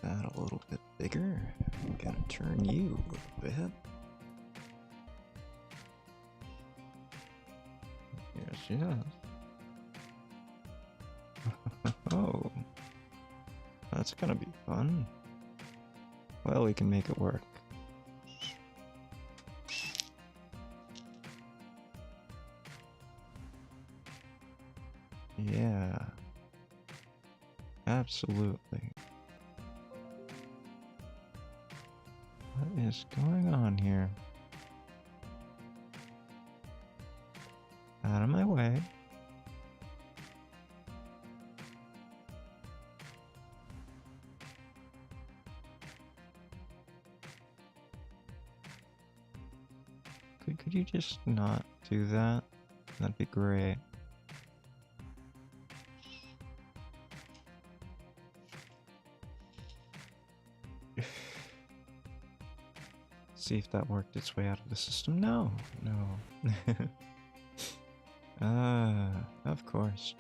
that a little bit bigger. I'm gonna turn you a little bit. Yes, yes. Oh, that's gonna be fun. Well, we can make it work. Yeah, absolutely. What is going on here? Out of my way. Could you just not do that? That'd be great. See if that worked its way out of the system. No, no. Of course.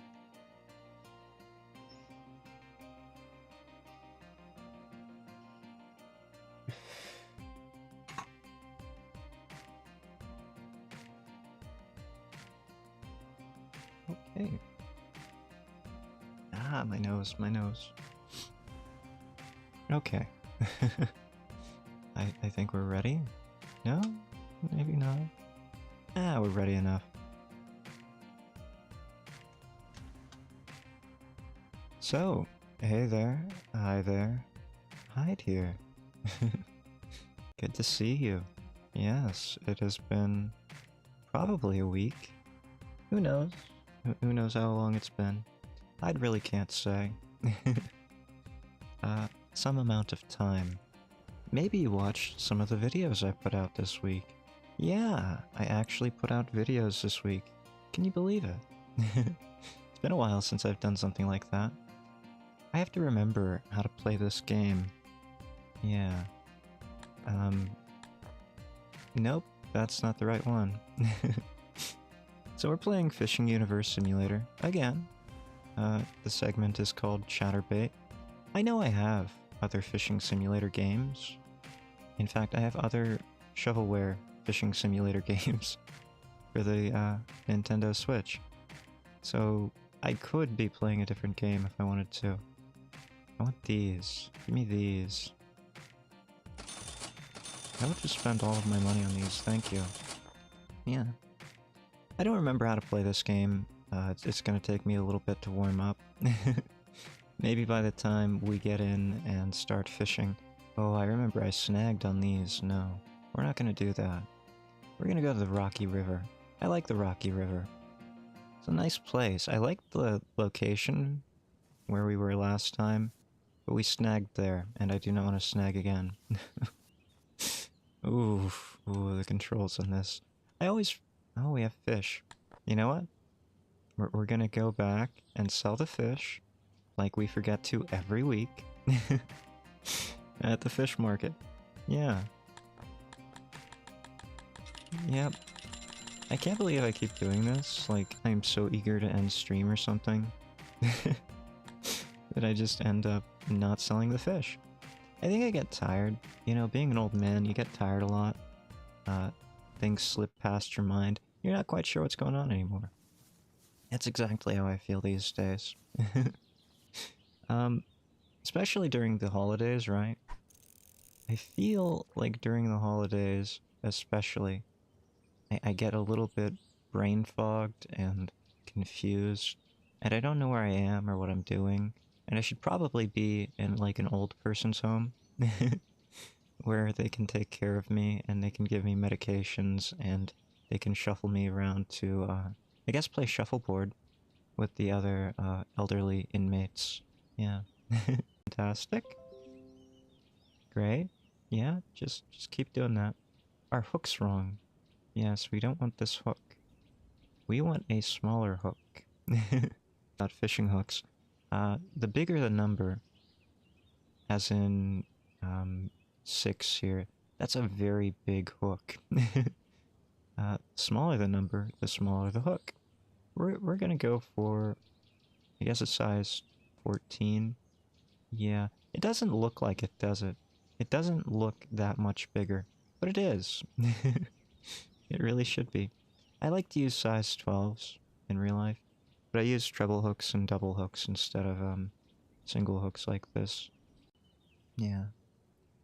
Okay. Ah, my nose, my nose. Okay. I think we're ready? No? Maybe not. Ah, we're ready enough. So, hey there, hi there, Hyde here. Good to see you. Yes, it has been probably a week. Who knows? Who knows how long it's been? I really can't say. Some amount of time. Maybe you watched some of the videos I put out this week. Yeah, I actually put out videos this week. Can you believe it? It's been a while since I've done something like that. I have to remember how to play this game. Yeah. Nope, that's not the right one. So we're playing Fishing Universe Simulator, again. The segment is called ChatterB8. I know I have other fishing simulator games. In fact, I have other shovelware fishing simulator games for the Nintendo Switch. So I could be playing a different game if I wanted to. I want these. Give me these. I would just spend all of my money on these, thank you. Yeah. I don't remember how to play this game. It's gonna take me a little bit to warm up. Maybe by the time we get in and start fishing. Oh, I remember I snagged on these. No, we're not gonna do that. We're gonna go to the Rocky River. I like the Rocky River. It's a nice place. I like the location where we were last time, but we snagged there, and I do not want to snag again. Ooh, the controls on this. I always... Oh, we have fish. You know what? We're gonna go back and sell the fish, like we forget to every week, at the fish market. Yeah. Yep. I can't believe I keep doing this, like, I'm so eager to end stream or something, that I just end up not selling the fish. I think I get tired. You know, being an old man, you get tired a lot. Things slip past your mind. You're not quite sure what's going on anymore. That's exactly how I feel these days. Especially during the holidays, right? I feel like during the holidays, especially, I get a little bit brain fogged and confused, and I don't know where I am or what I'm doing, and I should probably be in like an old person's home, where they can take care of me and they can give me medications and they can shuffle me around to, I guess play shuffleboard with the other elderly inmates. Yeah. Fantastic. Great. Yeah, just keep doing that. Our hook's wrong. Yes, we don't want this hook. We want a smaller hook. Not fishing hooks. The bigger the number, as in 6 here, that's a very big hook. Smaller the number, the smaller the hook. We're gonna go for, I guess, a size 14. Yeah, it doesn't look like it, does it? It doesn't look that much bigger, but it is. It really should be. I like to use size 12s in real life, but I use treble hooks and double hooks instead of single hooks like this. Yeah,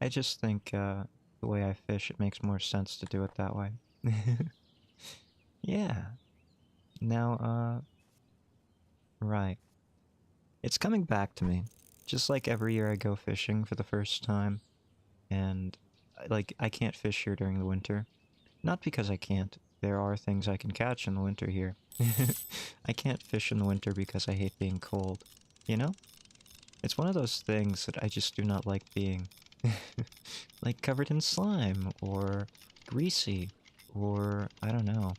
I just think the way I fish, it makes more sense to do it that way. Yeah. Now, right. It's coming back to me. Just like every year I go fishing for the first time, and like I can't fish here during the winter. Not because I can't. There are things I can catch in the winter here. I can't fish in the winter because I hate being cold. You know? It's one of those things that I just do not like being. Like covered in slime, or greasy, or I don't know.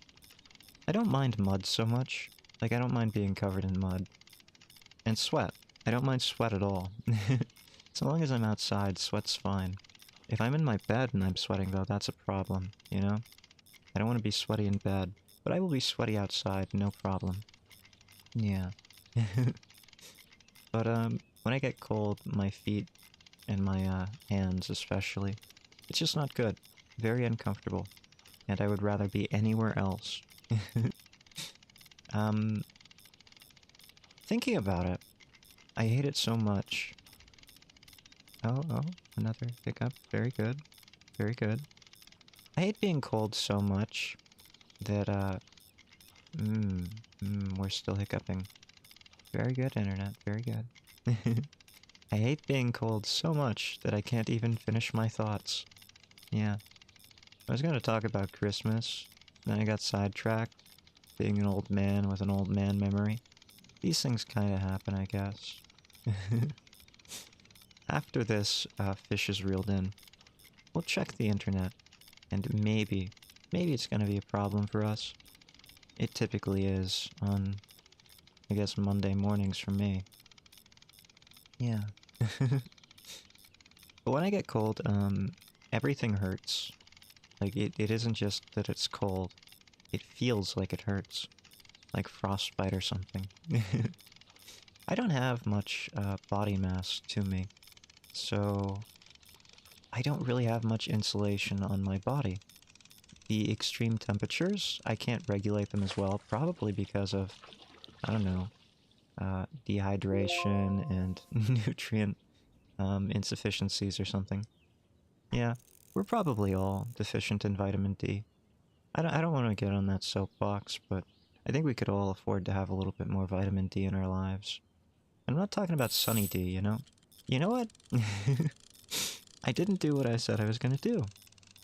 I don't mind mud so much. Like I don't mind being covered in mud. And sweat. I don't mind sweat at all. So long as I'm outside, sweat's fine. If I'm in my bed and I'm sweating though, that's a problem, you know? I don't want to be sweaty in bed, but I will be sweaty outside, no problem. Yeah. But, when I get cold, my feet and my, hands especially, it's just not good. Very uncomfortable. And I would rather be anywhere else. um, Thinking about it, I hate it so much. Oh, another hiccup. Very good. Very good. I hate being cold so much that, we're still hiccuping. Very good, internet. Very good. I hate being cold so much that I can't even finish my thoughts. Yeah. I was gonna talk about Christmas, then I got sidetracked, being an old man with an old man memory. These things kinda happen, I guess. After this, fish is reeled in, we'll check the internet, and maybe it's gonna be a problem for us. It typically is on, I guess, Monday mornings for me. Yeah. But when I get cold, everything hurts. Like, it isn't just that it's cold. It feels like it hurts. Like frostbite or something. I don't have much, body mass to me. So, I don't really have much insulation on my body. The extreme temperatures, I can't regulate them as well, probably because of, I don't know, dehydration and nutrient insufficiencies or something. Yeah, we're probably all deficient in vitamin D. I don't want to get on that soapbox, but I think we could all afford to have a little bit more vitamin D in our lives. I'm not talking about Sunny D, you know? You know what? I didn't do what I said I was gonna do.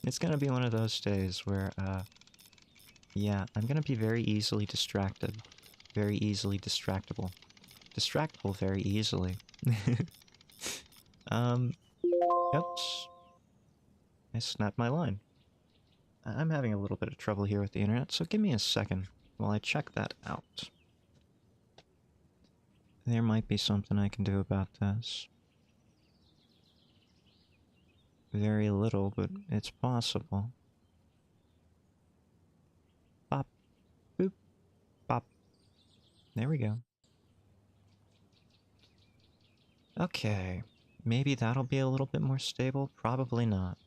It's gonna be one of those days where, yeah, I'm gonna be very easily distracted. Very easily distractible. Distractible very easily. Oops. I snapped my line. I'm having a little bit of trouble here with the internet, so give me a second while I check that out. There might be something I can do about this. Very little, but it's possible. Pop. Boop. Pop. There we go. Okay. Maybe that'll be a little bit more stable? Probably not.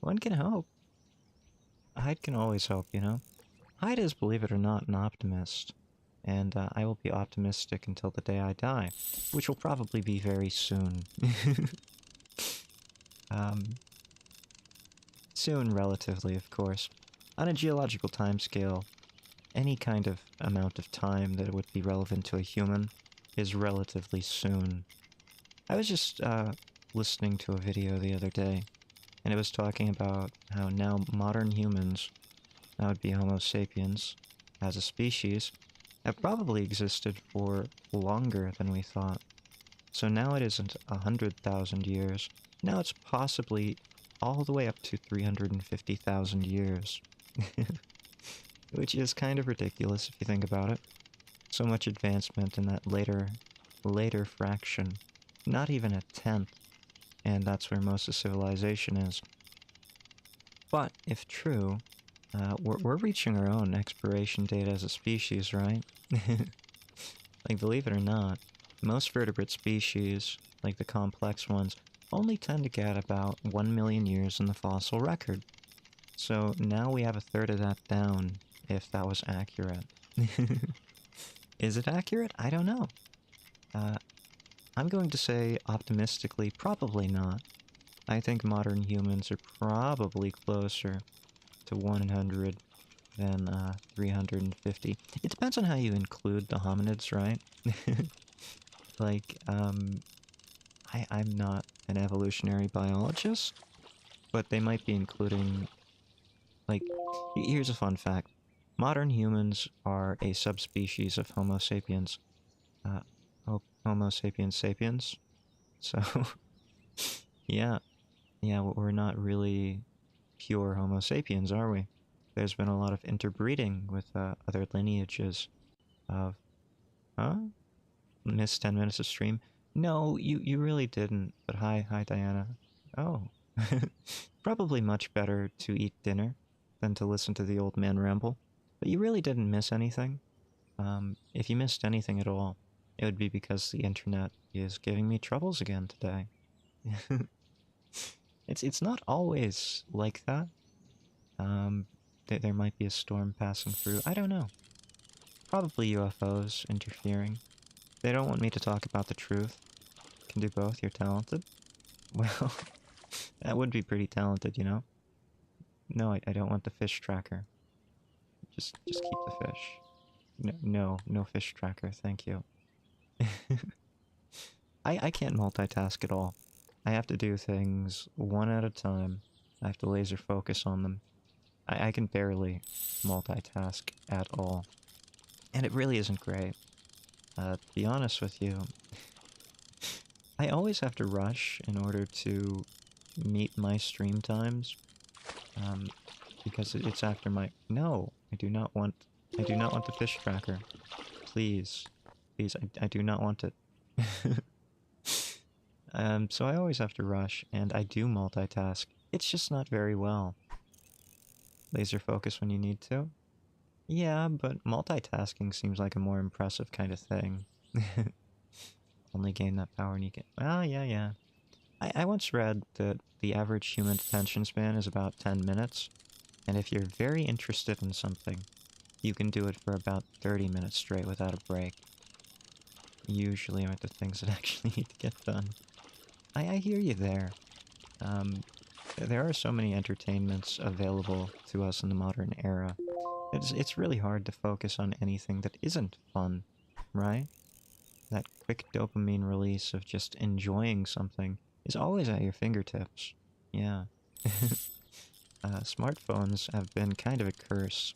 One can hope. Hyde can always hope, you know? Hyde is, believe it or not, an optimist. And I will be optimistic until the day I die. Which will probably be very soon. Soon, relatively, of course. On a geological timescale, any kind of amount of time that would be relevant to a human is relatively soon. I was just listening to a video the other day, and it was talking about how now modern humans, that would be Homo sapiens, as a species, have probably existed for longer than we thought. So now it isn't 100,000 years, now it's possibly all the way up to 350,000 years. Which is kind of ridiculous if you think about it. So much advancement in that later fraction. Not even a tenth. And that's where most of civilization is. But, if true, we're reaching our own expiration date as a species, right? Like, believe it or not. Most vertebrate species, like the complex ones, only tend to get about 1 million years in the fossil record. So now we have a third of that down, if that was accurate. Is it accurate? I don't know. I'm going to say optimistically, probably not. I think modern humans are probably closer to 100 than 350. It depends on how you include the hominids, right? Like, I'm not an evolutionary biologist, but they might be including, like, here's a fun fact. Modern humans are a subspecies of Homo sapiens. Uh, Homo sapiens sapiens. So, yeah, we're not really pure Homo sapiens, are we? There's been a lot of interbreeding with other lineages of... Huh? Missed 10 minutes of stream? No, you really didn't. But hi Diana. Oh. Probably much better to eat dinner than to listen to the old man ramble. But you really didn't miss anything. If you missed anything at all, it would be because the internet is giving me troubles again today. It's not always like that. There might be a storm passing through. I don't know. Probably UFOs interfering. They don't want me to talk about the truth. Can do both, you're talented. Well, that would be pretty talented, you know? No, I don't want the fish tracker. Just keep the fish. No fish tracker, thank you. I can't multitask at all. I have to do things one at a time. I have to laser focus on them. I can barely multitask at all. And it really isn't great. To be honest with you, I always have to rush in order to meet my stream times. Because it's after my... No, I do not want the fish tracker. Please. Please, I do not want it. So I always have to rush, and I do multitask. It's just not very well. Laser focus when you need to? Yeah, but multitasking seems like a more impressive kind of thing. Only gain that power when you get... Oh, yeah. I once read that the average human attention span is about 10 minutes, and if you're very interested in something, you can do it for about 30 minutes straight without a break. Usually aren't the things that actually need to get done. I hear you there. There are so many entertainments available to us in the modern era. It's really hard to focus on anything that isn't fun, right? That quick dopamine release of just enjoying something is always at your fingertips. Yeah. Smartphones have been kind of a curse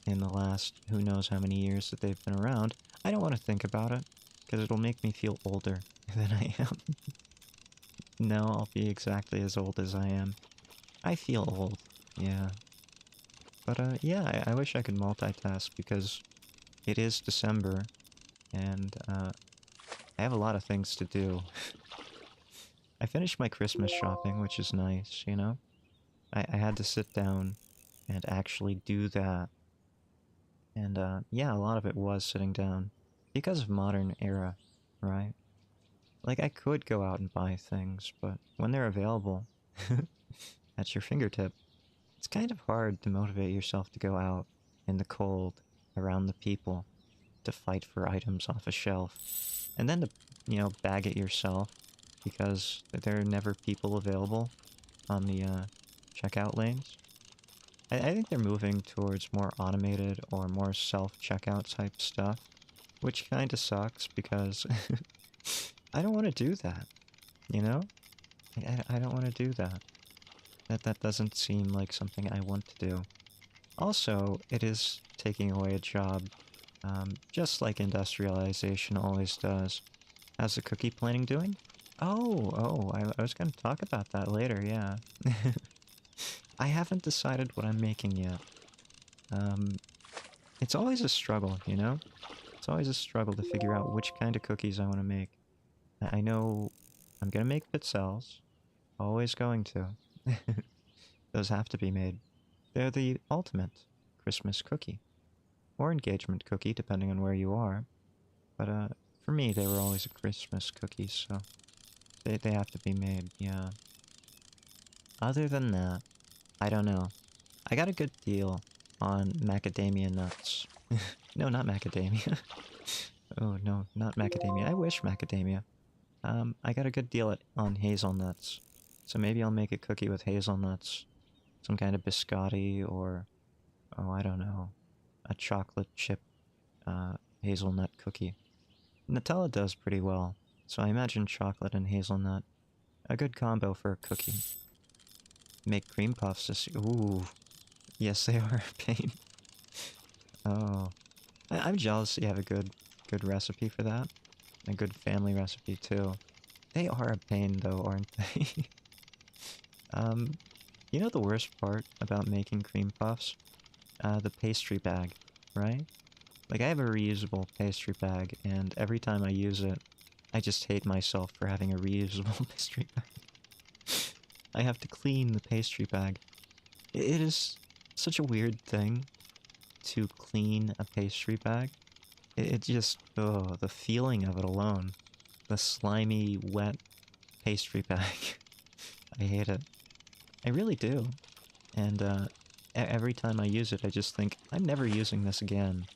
in the last who knows how many years that they've been around. I don't want to think about it, because it'll make me feel older than I am. No, I'll be exactly as old as I am. I feel old, yeah. But, yeah, I wish I could multitask, because it is December, and, I have a lot of things to do. I finished my Christmas shopping, which is nice, you know? I had to sit down and actually do that. And, yeah, a lot of it was sitting down. Because of modern era, right? Like, I could go out and buy things, but when they're available, at your fingertip, it's kind of hard to motivate yourself to go out in the cold, around the people, to fight for items off a shelf. And then to, you know, bag it yourself, because there are never people available on the, checkout lanes. I think they're moving towards more automated or more self-checkout type stuff, which kinda sucks because I don't want to do that, you know? I don't want to do that. That doesn't seem like something I want to do. Also, it is taking away a job, just like industrialization always does. How's the cookie planning doing? I was gonna talk about that later, yeah. I haven't decided what I'm making yet. It's always a struggle, you know? It's always a struggle to figure out which kind of cookies I want to make. I know I'm gonna make pizzelles. Always going to. Those have to be made. They're the ultimate Christmas cookie. Or engagement cookie, depending on where you are. But, For me, they were always a Christmas cookie, so they have to be made, yeah. Other than that, I don't know. I got a good deal on macadamia nuts. No, not macadamia. Oh, no, not macadamia. I wish macadamia. I got a good deal on hazelnuts. So maybe I'll make a cookie with hazelnuts. Some kind of biscotti or, oh, I don't know, a chocolate chip hazelnut cookie. Nutella does pretty well, so I imagine chocolate and hazelnut. A good combo for a cookie. Make cream puffs this year. Ooh, yes they are a pain. Oh, I'm jealous you have a good recipe for that. A good family recipe too. They are a pain though, aren't they? um, you know the worst part about making cream puffs? The pastry bag, right? Like I have a reusable pastry bag, and every time I use it, I just hate myself for having a reusable pastry bag. I have to clean the pastry bag. It is such a weird thing to clean a pastry bag. It just, oh, the feeling of it alone. The slimy, wet pastry bag. I hate it. I really do. And every time I use it, I just think, I'm never using this again.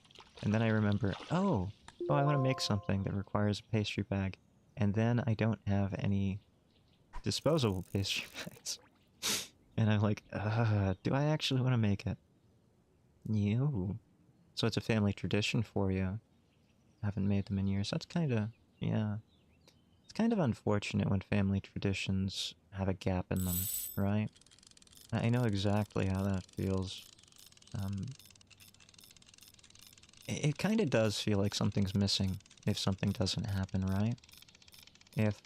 And then I remember, oh, I want to make something that requires a pastry bag. And then I don't have any disposable pastry bags. And I'm like, do I actually want to make it? No. So it's a family tradition for you. Haven't made them in years. That's kind of, yeah. It's kind of unfortunate when family traditions have a gap in them, right? I know exactly how that feels. Um, it kind of does feel like something's missing if something doesn't happen, right? If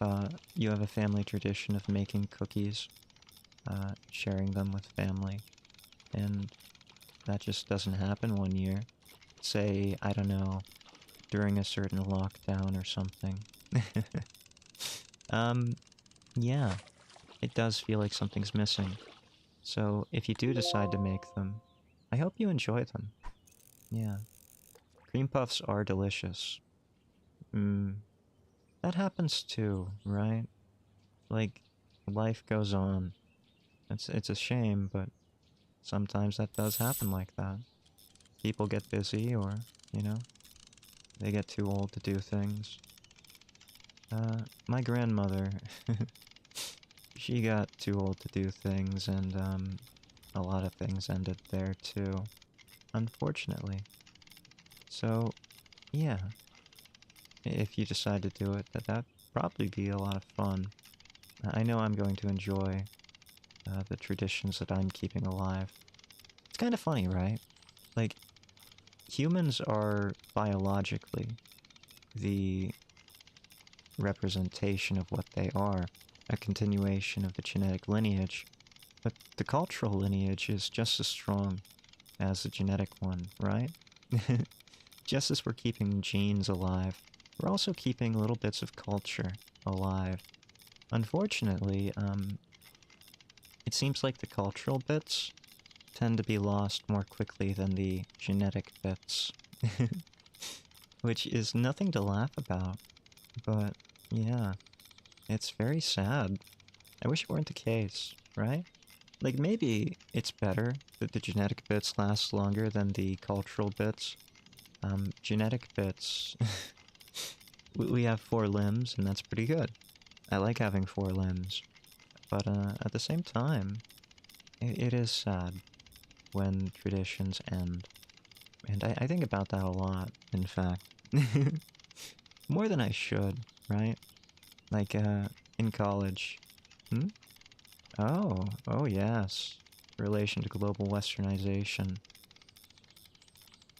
you have a family tradition of making cookies, sharing them with family, and that just doesn't happen one year. Say, I don't know, during a certain lockdown or something. um, yeah, it does feel like something's missing. So if you do decide to make them, I hope you enjoy them. Yeah. Cream puffs are delicious. That happens too, right? Like, life goes on. It's a shame, but sometimes that does happen like that. People get busy or, you know, they get too old to do things. My grandmother, she got too old to do things, and, a lot of things ended there too, unfortunately. So, yeah, if you decide to do it, that'd probably be a lot of fun. I know I'm going to enjoy the traditions that I'm keeping alive. It's kind of funny, right? Like, humans are biologically the representation of what they are, a continuation of the genetic lineage, but the cultural lineage is just as strong as the genetic one, right? Just as we're keeping genes alive, we're also keeping little bits of culture alive. Unfortunately, it seems like the cultural bits tend to be lost more quickly than the genetic bits. Which is nothing to laugh about, but yeah, it's very sad. I wish it weren't the case, right? Like, maybe it's better that the genetic bits last longer than the cultural bits. Genetic bits... we have 4 limbs, and that's pretty good. I like having 4 limbs. But, at the same time, it is sad when traditions end. And I think about that a lot, in fact. More than I should, right? Like, in college. Hmm? Oh yes. Relation to global westernization.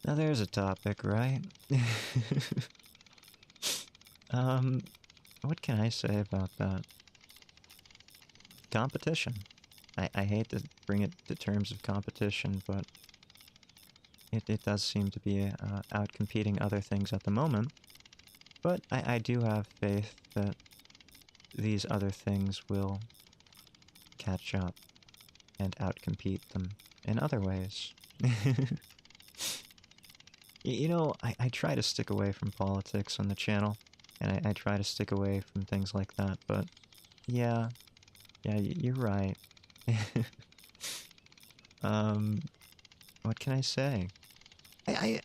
Now there's a topic, right? What can I say about that? Competition. I hate to bring it to terms of competition, but it does seem to be out-competing other things at the moment. But I do have faith that these other things will catch up and outcompete them in other ways. You know, I try to stick away from politics on the channel. And I try to stick away from things like that, but yeah, you're right. What can I say? I,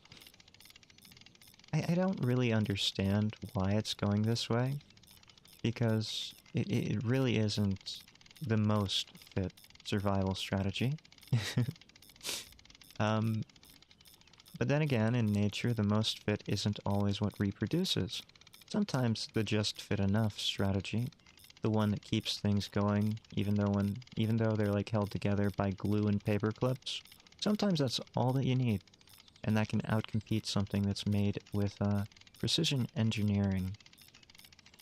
I don't really understand why it's going this way, because it really isn't the most fit survival strategy. um, but then again, in nature, the most fit isn't always what reproduces. Sometimes the just fit enough strategy, the one that keeps things going, even though they're like held together by glue and paper clips, sometimes that's all that you need, and that can outcompete something that's made with precision engineering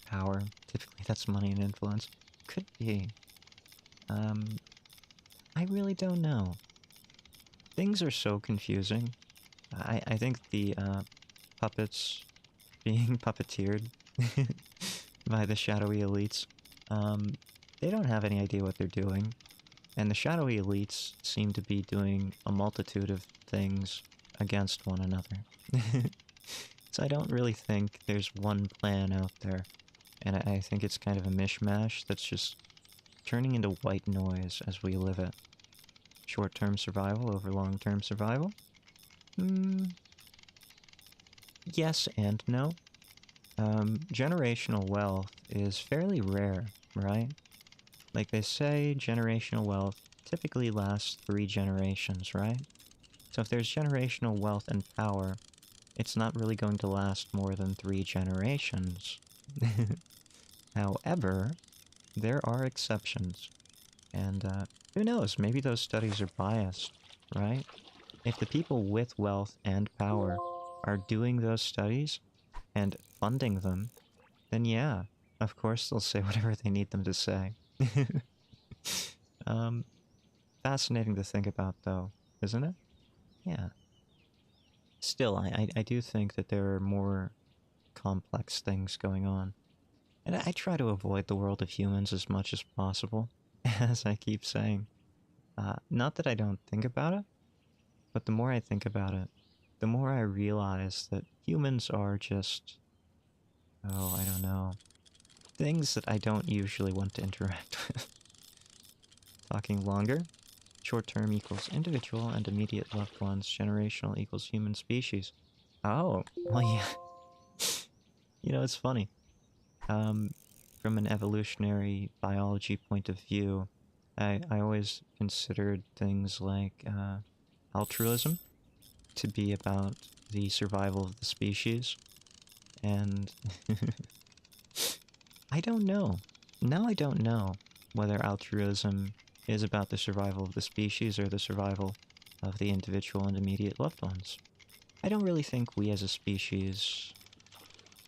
power. Typically, that's money and influence. Could be. I really don't know. Things are so confusing. I think the puppets being puppeteered by the shadowy elites, they don't have any idea what they're doing. And the shadowy elites seem to be doing a multitude of things against one another. So I don't really think there's one plan out there. And I think it's kind of a mishmash that's just turning into white noise as we live it. Short-term survival over long-term survival? Yes and no. Generational wealth is fairly rare, right? Like they say, generational wealth typically lasts 3 generations, right? So if there's generational wealth and power, it's not really going to last more than 3 generations. However, there are exceptions. And who knows, maybe those studies are biased, right? If the people with wealth and power are doing those studies and funding them, then yeah, of course they'll say whatever they need them to say. um, Fascinating to think about, though, isn't it? Yeah. Still, I do think that there are more complex things going on. And I try to avoid the world of humans as much as possible, as I keep saying. Not that I don't think about it, but the more I think about it, the more I realize that humans are just, oh, I don't know, things that I don't usually want to interact with. Talking longer. Short term equals individual and immediate loved ones. Generational equals human species. Oh, well, yeah. You know, it's funny. From an evolutionary biology point of view, I always considered things like altruism to be about the survival of the species. And I don't know. Now I don't know whether altruism is about the survival of the species or the survival of the individual and immediate loved ones. I don't really think we as a species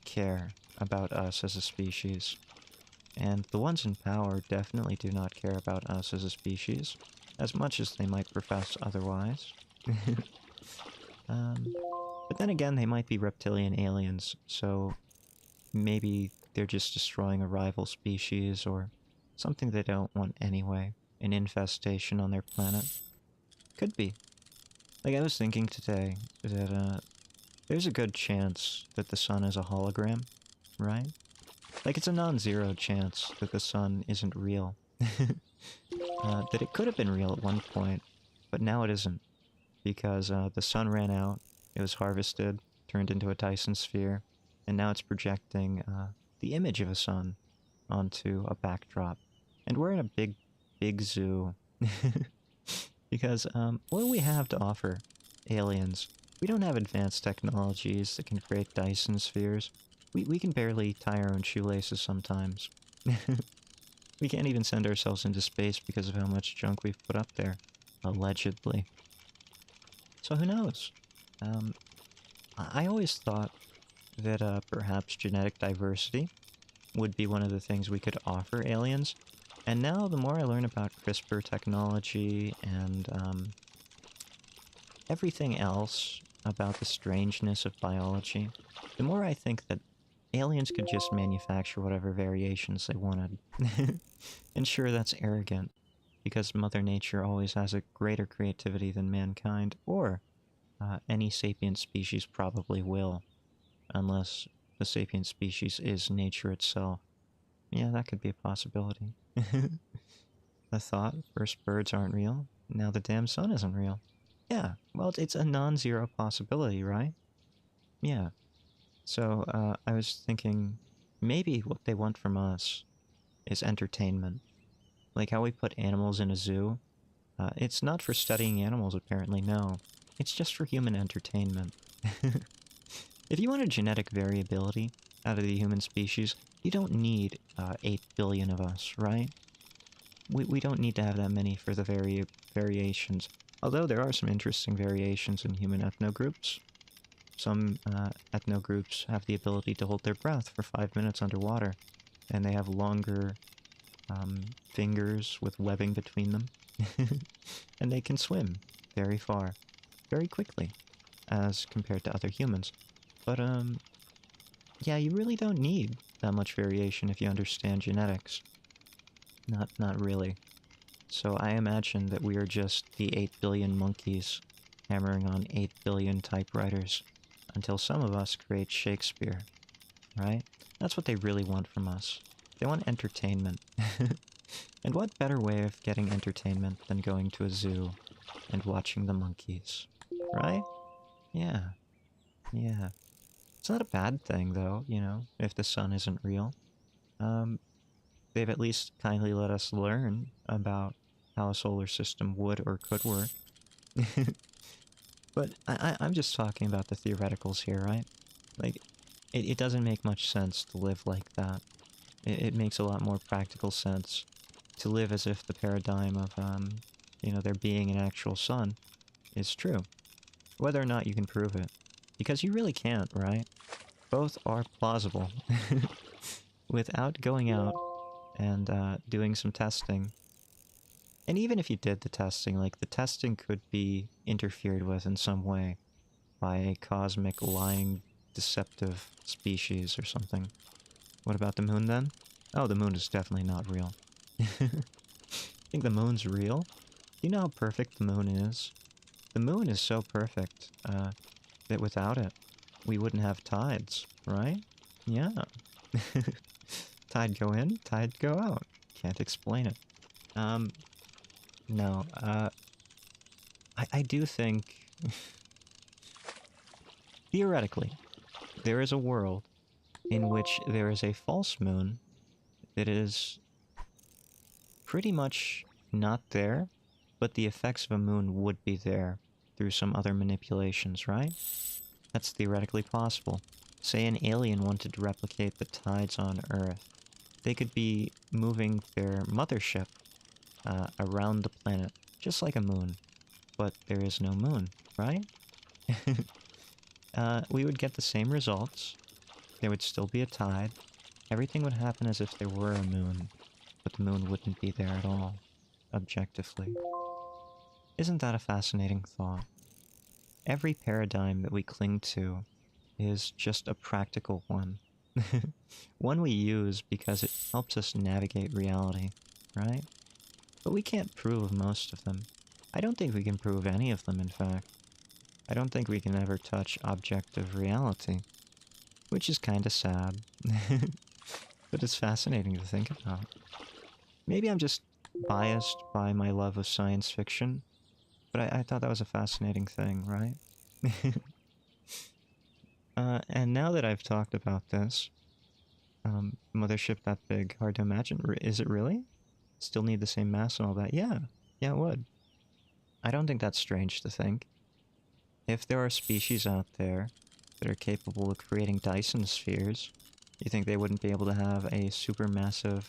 care about us as a species. And the ones in power definitely do not care about us as a species, as much as they might profess otherwise. But then again, they might be reptilian aliens, so maybe they're just destroying a rival species or something they don't want anyway. An infestation on their planet. Could be. Like, I was thinking today that there's a good chance that the sun is a hologram, right? Like, it's a non-zero chance that the sun isn't real. That it could have been real at one point, but now it isn't. Because the sun ran out, it was harvested, turned into a Dyson sphere, and now it's projecting the image of a sun onto a backdrop. And we're in a big, big zoo. Because what do we have to offer aliens? We don't have advanced technologies that can create Dyson spheres. We can barely tie our own shoelaces sometimes. We can't even send ourselves into space because of how much junk we've put up there. Allegedly. So who knows? I always thought that perhaps genetic diversity would be one of the things we could offer aliens. And now the more I learn about CRISPR technology and everything else about the strangeness of biology, the more I think that aliens could just manufacture whatever variations they wanted. And sure, that's arrogant, because Mother Nature always has a greater creativity than mankind, or any sapient species probably will, unless the sapient species is nature itself. Yeah, that could be a possibility. A thought, first birds aren't real, now the damn sun isn't real. Yeah, well, it's a non-zero possibility, right? Yeah. So, I was thinking, maybe what they want from us is entertainment. Like how we put animals in a zoo. It's not for studying animals, apparently, no. It's just for human entertainment. If you wanted genetic variability out of the human species, you don't need 8 billion of us, right? We don't need to have that many for the variations. Although there are some interesting variations in human ethnogroups. Some ethnogroups have the ability to hold their breath for 5 minutes underwater, and they have longer fingers with webbing between them. And they can swim very far, very quickly, as compared to other humans. But, yeah, you really don't need that much variation if you understand genetics. Not really. So I imagine that we are just the 8 billion monkeys hammering on 8 billion typewriters until some of us create Shakespeare, right? That's what they really want from us. They want entertainment. And what better way of getting entertainment than going to a zoo and watching the monkeys, right? Yeah. Yeah. It's not a bad thing, though, you know, if the sun isn't real. They've at least kindly let us learn about how a solar system would or could work. But I'm just talking about the theoreticals here, right? Like, it doesn't make much sense to live like that. It makes a lot more practical sense to live as if the paradigm of, you know, there being an actual sun is true. Whether or not you can prove it. Because you really can't, right? Both are plausible. Without going out and doing some testing. And even if you did the testing, like, the testing could be interfered with in some way by a cosmic, lying, deceptive species or something. What about the moon, then? Oh, the moon is definitely not real. Think the moon's real? You know how perfect the moon is? The moon is so perfect that without it, we wouldn't have tides, right? Yeah. Tide go in, tide go out. Can't explain it. No, I do think... theoretically, there is a world in which there is a false moon that is pretty much not there, but the effects of a moon would be there through some other manipulations, right? That's theoretically possible. Say an alien wanted to replicate the tides on Earth. They could be moving their mothership around the planet, just like a moon. But there is no moon, right? We would get the same results. There would still be a tide. Everything would happen as if there were a moon, but the moon wouldn't be there at all, objectively. Isn't that a fascinating thought? Every paradigm that we cling to is just a practical one. One we use because it helps us navigate reality, right? But we can't prove most of them. I don't think we can prove any of them, in fact. I don't think we can ever touch objective reality, which is kinda sad. But it's fascinating to think about. Maybe I'm just biased by my love of science fiction, but I thought that was a fascinating thing, right? And now that I've talked about this, mothership that big, hard to imagine. Is it really? Still need the same mass and all that? Yeah. Yeah, it would. I don't think that's strange to think. If there are species out there that are capable of creating Dyson spheres, you think they wouldn't be able to have a supermassive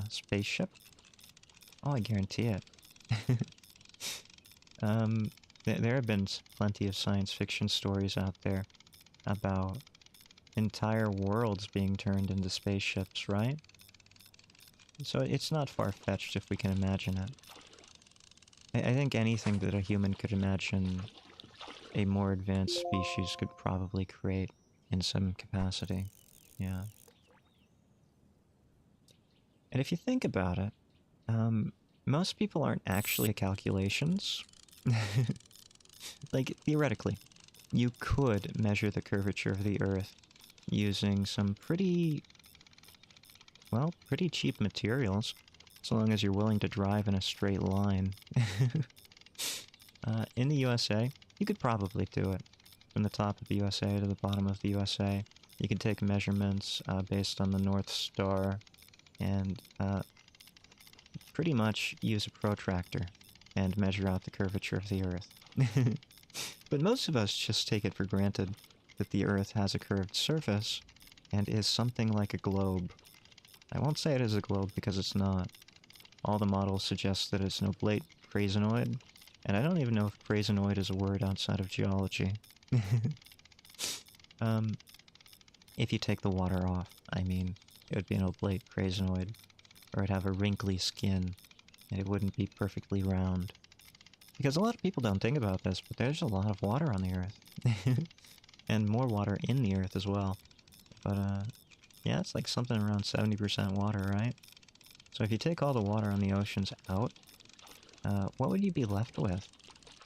spaceship? Oh, I guarantee it. There have been plenty of science fiction stories out there about entire worlds being turned into spaceships, right? So it's not far-fetched if we can imagine it. I think anything that a human could imagine a more advanced species could probably create in some capacity. Yeah. And if you think about it, most people aren't actually calculations. Like, theoretically, you could measure the curvature of the Earth using some pretty, well, pretty cheap materials, so long as you're willing to drive in a straight line. In the USA, you could probably do it. From the top of the USA to the bottom of the USA. You can take measurements based on the North Star and pretty much use a protractor and measure out the curvature of the Earth. But most of us just take it for granted that the Earth has a curved surface and is something like a globe. I won't say it is a globe because it's not. All the models suggest that it's an oblate crazonoid, and I don't even know if crazonoid is a word outside of geology. If you take the water off, I mean, it would be an oblate crazonoid, or it'd have a wrinkly skin, and it wouldn't be perfectly round. Because a lot of people don't think about this, but there's a lot of water on the Earth. And more water in the Earth as well. But, yeah, it's like something around 70% water, right? So if you take all the water on the oceans out, what would you be left with?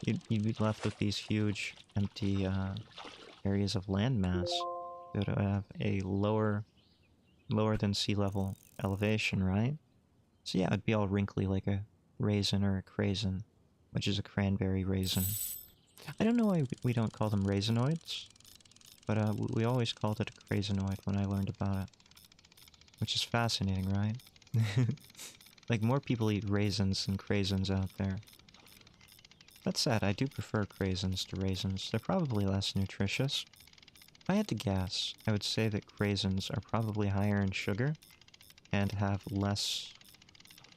You'd be left with these huge, empty, areas of landmass that would have a lower than sea level elevation, right? So yeah, it'd be all wrinkly like a raisin or a craisin, which is a cranberry raisin. I don't know why we don't call them raisinoids, but we always called it a craisinoid when I learned about it. Which is fascinating, right? Like, more people eat raisins than craisins out there. That said, I do prefer craisins to raisins. They're probably less nutritious. If I had to guess, I would say that craisins are probably higher in sugar and have less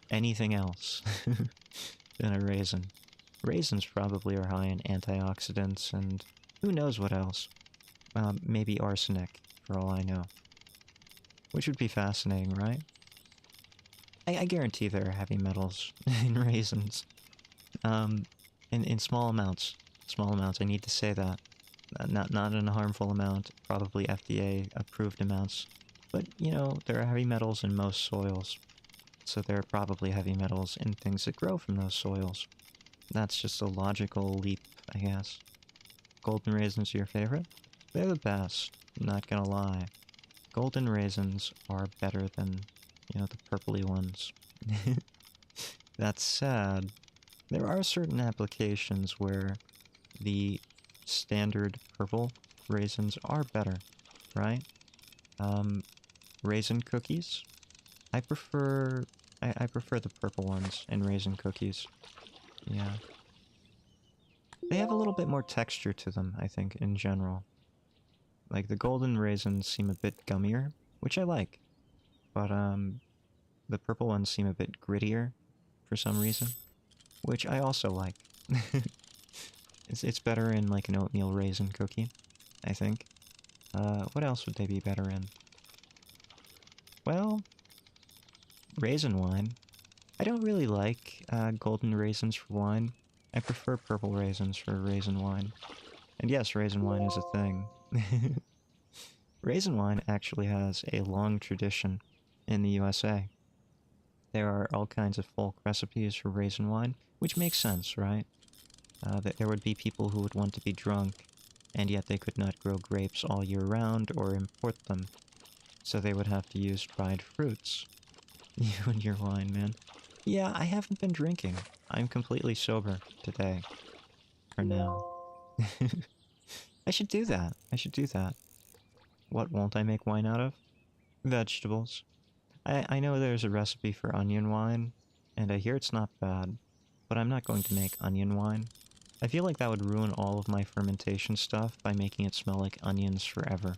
anything else than a raisin. Raisins probably are high in antioxidants and who knows what else. Maybe arsenic, for all I know. Which would be fascinating, right? I guarantee there are heavy metals in raisins. In small amounts. Small amounts, I need to say that. Not in a harmful amount, probably FDA-approved amounts. But, you know, there are heavy metals in most soils. So there are probably heavy metals in things that grow from those soils. That's just a logical leap, I guess. Golden raisins are your favorite? They're the best, I'm not gonna lie. Golden raisins are better than, you know, the purpley ones. That said, there are certain applications where the standard purple raisins are better, right? Raisin cookies? I prefer the purple ones in raisin cookies. Yeah. They have a little bit more texture to them, I think, in general. Like, the golden raisins seem a bit gummier, which I like. But, the purple ones seem a bit grittier, for some reason. Which I also like. It's better in, like, an oatmeal raisin cookie, I think. What else would they be better in? Well, raisin wine. I don't really like, golden raisins for wine. I prefer purple raisins for raisin wine. And yes, raisin wine is a thing. Raisin wine actually has a long tradition in the USA. There are all kinds of folk recipes for raisin wine, which makes sense, right? That there would be people who would want to be drunk, and yet they could not grow grapes all year round or import them. So they would have to use dried fruits. You and your wine, man. Yeah, I haven't been drinking. I'm completely sober today. For now. I should do that. I should do that. What won't I make wine out of? Vegetables. I know there's a recipe for onion wine, and I hear it's not bad, but I'm not going to make onion wine. I feel like that would ruin all of my fermentation stuff by making it smell like onions forever.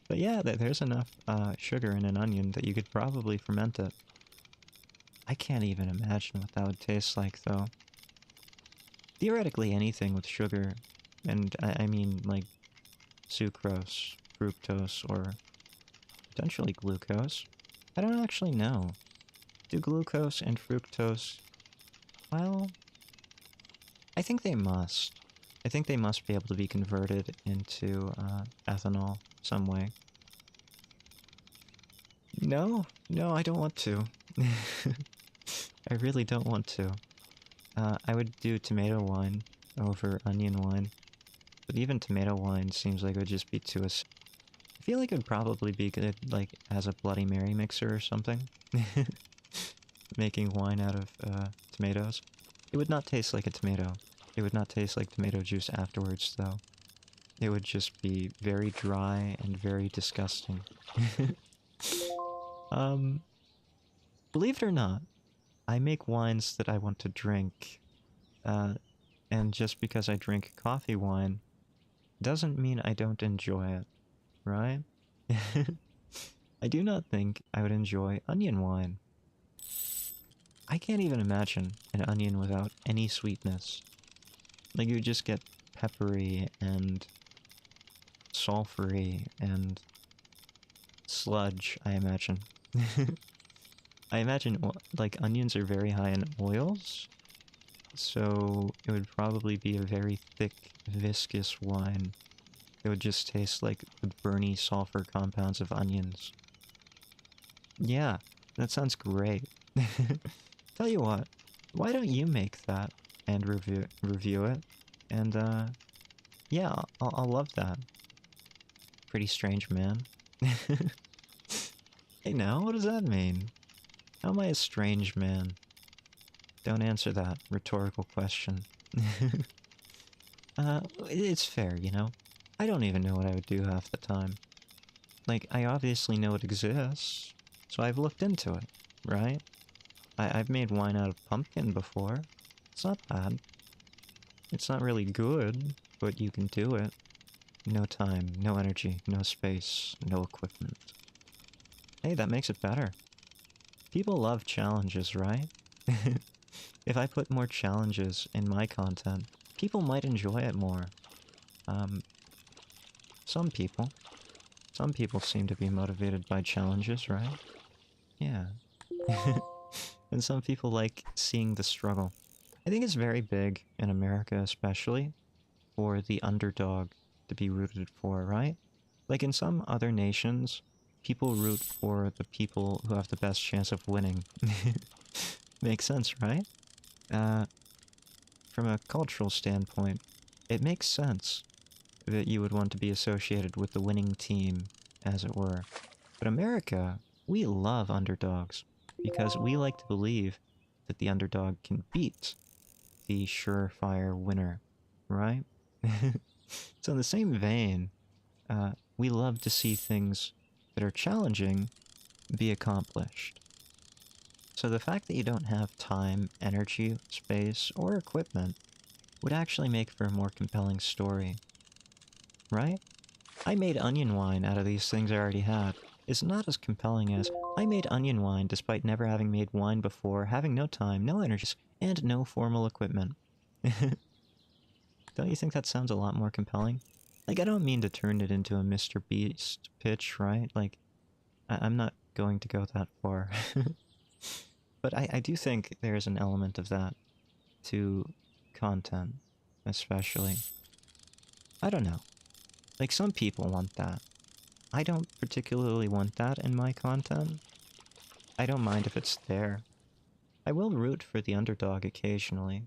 But yeah, there's enough sugar in an onion that you could probably ferment it. I can't even imagine what that would taste like, though. Theoretically, anything with sugar, and I mean, like, sucrose, fructose, or potentially glucose. I don't actually know. Do glucose and fructose... Well... I think they must. I think they must be able to be converted into, ethanol some way. No, I don't want to. I really don't want to. I would do tomato wine over onion wine. But even tomato wine seems like it would just be too acidic. I feel like it would probably be good, like, as a Bloody Mary mixer or something. Making wine out of, tomatoes. It would not taste like a tomato. It would not taste like tomato juice afterwards, though. It would just be very dry and very disgusting. um, believe it or not, I make wines that I want to drink, and just because I drink coffee wine doesn't mean I don't enjoy it, right? I do not think I would enjoy onion wine. I can't even imagine an onion without any sweetness. Like, you would just get peppery and sulfury and sludge, I imagine. I imagine, like, onions are very high in oils, so it would probably be a very thick, viscous wine. It would just taste like the burny sulfur compounds of onions. Yeah, that sounds great. Tell you what, why don't you make that and review it? And, yeah, I'll love that. Pretty strange man. Hey now, what does that mean? How am I a strange man? Don't answer that rhetorical question. It's fair, you know? I don't even know what I would do half the time. Like, I obviously know it exists, so I've looked into it, right? I've made wine out of pumpkin before. It's not bad. It's not really good, but you can do it. No time, no energy, no space, no equipment. Hey, that makes it better. People love challenges, right? If I put more challenges in my content, people might enjoy it more. Some people. Some people seem to be motivated by challenges, right? Yeah. And some people like seeing the struggle. I think it's very big, in America especially, for the underdog to be rooted for, right? Like in some other nations, people root for the people who have the best chance of winning. Makes sense, right? From a cultural standpoint, it makes sense that you would want to be associated with the winning team, as it were. But America, we love underdogs, because we like to believe that the underdog can beat the surefire winner, right? So in the same vein, we love to see things that are challenging be accomplished. So the fact that you don't have time, energy, space, or equipment would actually make for a more compelling story, right? I made onion wine out of these things I already had. It's not as compelling as I made onion wine despite never having made wine before, having no time, no energy, and no formal equipment. Don't you think that sounds a lot more compelling? Like, I don't mean to turn it into a Mr. Beast pitch, right? Like, I'm not going to go that far. But I do think there's an element of that to content, especially. I don't know. Like, some people want that. I don't particularly want that in my content. I don't mind if it's there. I will root for the underdog occasionally.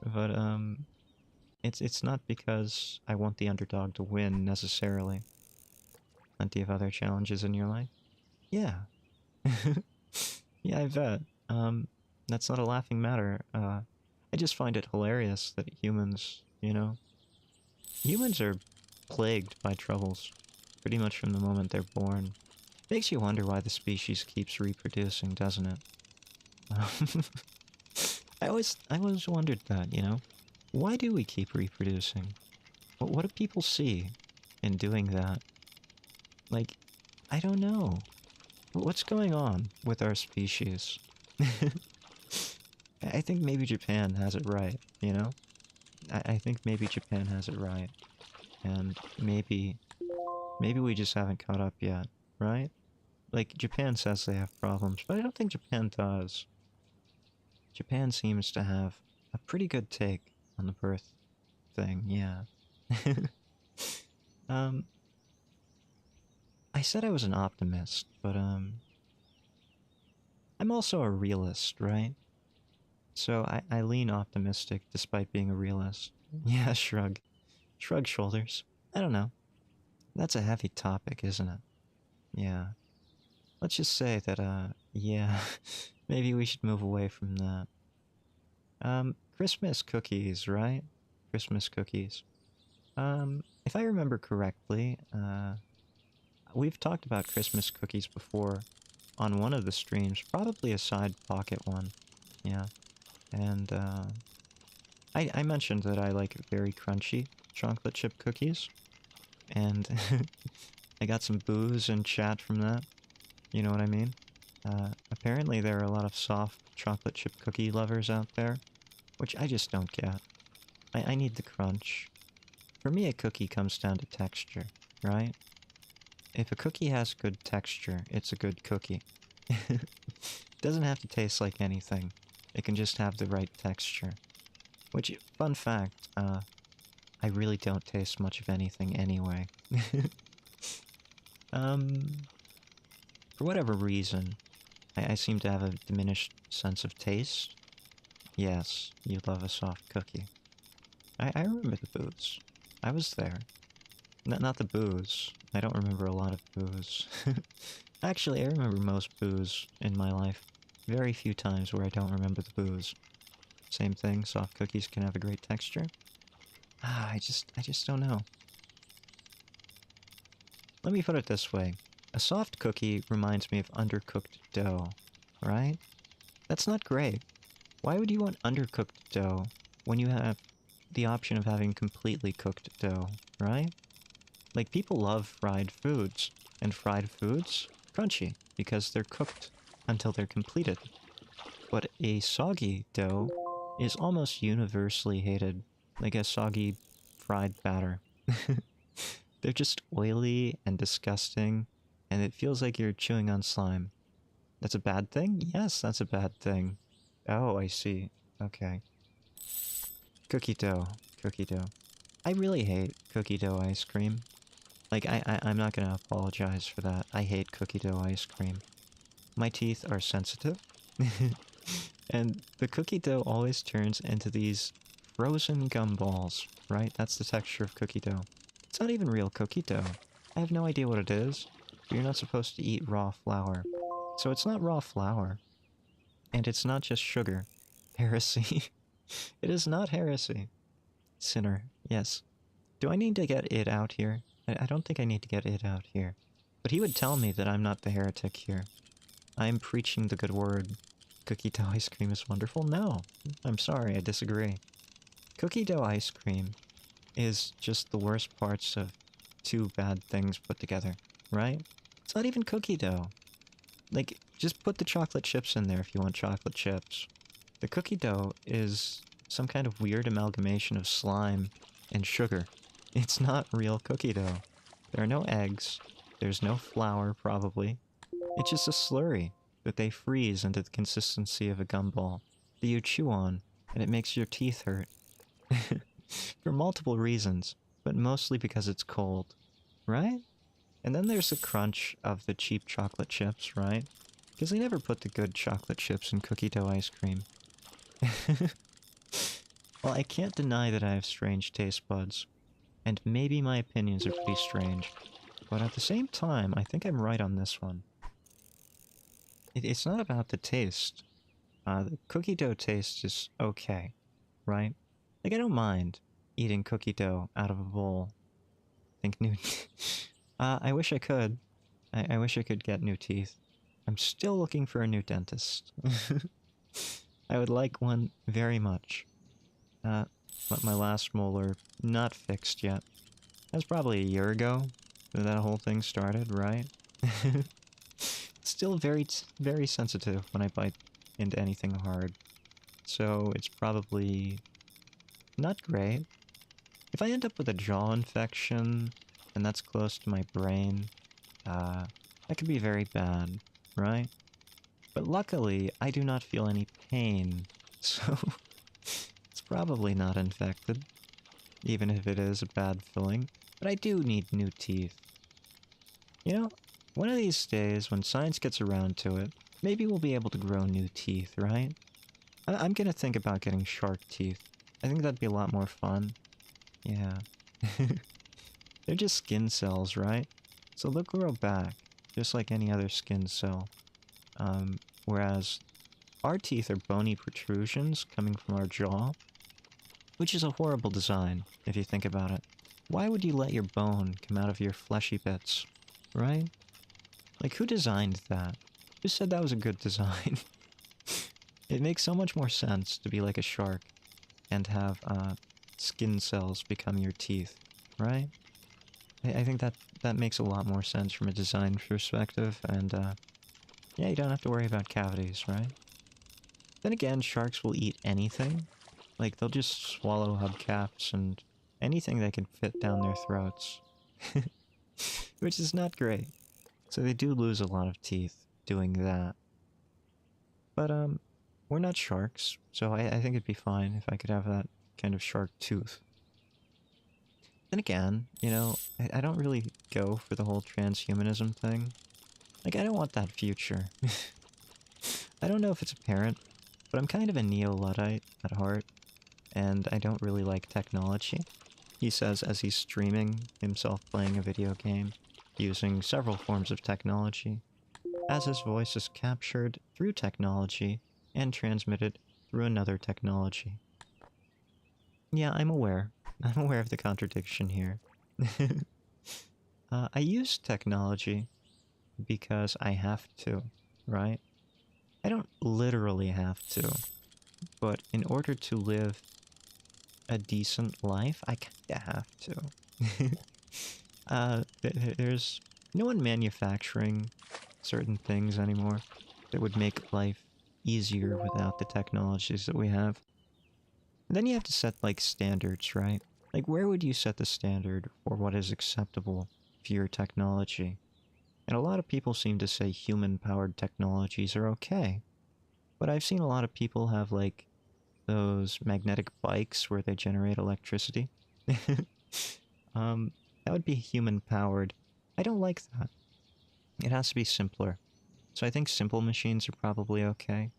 But, it's not because I want the underdog to win, necessarily. Plenty of other challenges in your life? Yeah. Yeah, I bet. That's not a laughing matter. I just find it hilarious that humans, you know... Humans are plagued by troubles, pretty much from the moment they're born. Makes you wonder why the species keeps reproducing, doesn't it? I always wondered that, you know? Why do we keep reproducing? What do people see in doing that? Like, I don't know. What's going on with our species? I think maybe Japan has it right, you know? I think maybe Japan has it right. And maybe we just haven't caught up yet, right? Like, Japan says they have problems, but I don't think Japan does. Japan seems to have a pretty good take on the birth thing, yeah. I said I was an optimist, but, I'm also a realist, right? So I lean optimistic despite being a realist. Yeah, shrug. Shrug shoulders. I don't know. That's a heavy topic, isn't it? Yeah. Let's just say that, yeah, maybe we should move away from that. Christmas cookies, right? Christmas cookies. If I remember correctly, we've talked about Christmas cookies before on one of the streams, probably a side pocket one. Yeah. And, I mentioned that I like very crunchy chocolate chip cookies. And I got some boos in chat from that. You know what I mean? Apparently there are a lot of soft chocolate chip cookie lovers out there, which I just don't get. I need the crunch. For me, a cookie comes down to texture, right? If a cookie has good texture, it's a good cookie. It doesn't have to taste like anything. It can just have the right texture. Which, fun fact, I really don't taste much of anything anyway. For whatever reason, I seem to have a diminished sense of taste. Yes, you love a soft cookie. I remember the booze. I was there. Not the booze. I don't remember a lot of booze. Actually, I remember most booze in my life. Very few times where I don't remember the booze. Same thing, soft cookies can have a great texture. I just don't know. Let me put it this way. A soft cookie reminds me of undercooked dough, right? That's not great. Why would you want undercooked dough when you have the option of having completely cooked dough, right? Like, people love fried foods, and fried foods, crunchy, because they're cooked until they're completed. But a soggy dough is almost universally hated, like a soggy fried batter. They're just oily and disgusting, and it feels like you're chewing on slime. That's a bad thing? Yes, that's a bad thing. Oh, I see. Okay. Cookie dough. Cookie dough. I really hate cookie dough ice cream. Like, I'm not gonna apologize for that. I hate cookie dough ice cream. My teeth are sensitive. And the cookie dough always turns into these frozen gumballs, right? That's the texture of cookie dough. It's not even real cookie dough. I have no idea what it is. But you're not supposed to eat raw flour. So it's not raw flour. And it's not just sugar. Heresy. It is not heresy. Sinner. Yes. Do I need to get it out here? I don't think I need to get it out here. But he would tell me that I'm not the heretic here. I am preaching the good word. Cookie dough ice cream is wonderful? No. I'm sorry, I disagree. Cookie dough ice cream is just the worst parts of two bad things put together, right? It's not even cookie dough. Like, just put the chocolate chips in there if you want chocolate chips. The cookie dough is some kind of weird amalgamation of slime and sugar. It's not real cookie dough. There are no eggs. There's no flour, probably. It's just a slurry that they freeze into the consistency of a gumball that you chew on, and it makes your teeth hurt. For multiple reasons, but mostly because it's cold, right? And then there's the crunch of the cheap chocolate chips, right? Because they never put the good chocolate chips in cookie dough ice cream. Well, I can't deny that I have strange taste buds, and maybe my opinions are pretty strange, but at the same time, I think I'm right on this one. It's not about the taste. The cookie dough taste is okay, right? Like, I don't mind eating cookie dough out of a bowl. Think new... I wish I could. I wish I could get new teeth. I'm still looking for a new dentist. I would like one very much. But my last molar, not fixed yet. That's probably a year ago that whole thing started, right? Still very sensitive when I bite into anything hard. So it's probably not great. If I end up with a jaw infection, and that's close to my brain, that could be very bad, right? But luckily, I do not feel any pain, so it's probably not infected, even if it is a bad filling. But I do need new teeth. You know, one of these days, when science gets around to it, maybe we'll be able to grow new teeth, right? I'm gonna think about getting shark teeth. I think that'd be a lot more fun. Yeah. They're just skin cells, right? So they'll grow back, just like any other skin cell. Whereas our teeth are bony protrusions coming from our jaw, which is a horrible design, if you think about it. Why would you let your bone come out of your fleshy bits, right? Like, who designed that? Who said that was a good design? It makes so much more sense to be like a shark and have skin cells become your teeth, right? I think that makes a lot more sense from a design perspective, and yeah, you don't have to worry about cavities, right? Then again, sharks will eat anything. Like, they'll just swallow hubcaps and anything they can fit down their throats. Which is not great. So they do lose a lot of teeth doing that. But, we're not sharks, so I think it'd be fine if I could have that kind of shark tooth. Then again, you know, I don't really go for the whole transhumanism thing. Like, I don't want that future. I don't know if it's apparent, but I'm kind of a neo-Luddite at heart, and I don't really like technology. He says as he's streaming himself playing a video game, using several forms of technology, as his voice is captured through technology and transmitted through another technology. Yeah, I'm aware. I'm aware of the contradiction here. I use technology because I have to, right? I don't literally have to, but in order to live a decent life, I kinda have to. There's no one manufacturing certain things anymore that would make life easier without the technologies that we have. And then you have to set, like, standards, right? Like, where would you set the standard for what is acceptable for your technology? And a lot of people seem to say human-powered technologies are okay. But I've seen a lot of people have, like, those magnetic bikes where they generate electricity. That would be human-powered. I don't like that. It has to be simpler. So I think simple machines are probably okay.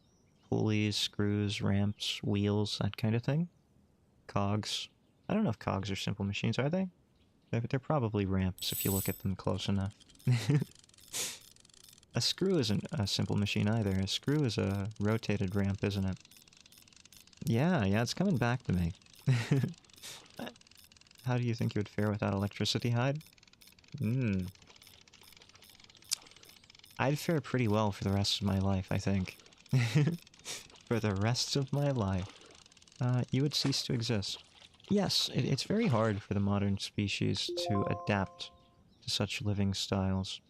Pulleys, screws, ramps, wheels, that kind of thing. Cogs. I don't know if cogs are simple machines, are they? They're probably ramps if you look at them close enough. A screw isn't a simple machine either. A screw is a rotated ramp, isn't it? Yeah, it's coming back to me. How do you think you would fare without electricity, Hyde? I'd fare pretty well for the rest of my life, I think. For the rest of my life. You would cease to exist. Yes, it's very hard for the modern species to adapt to such living styles.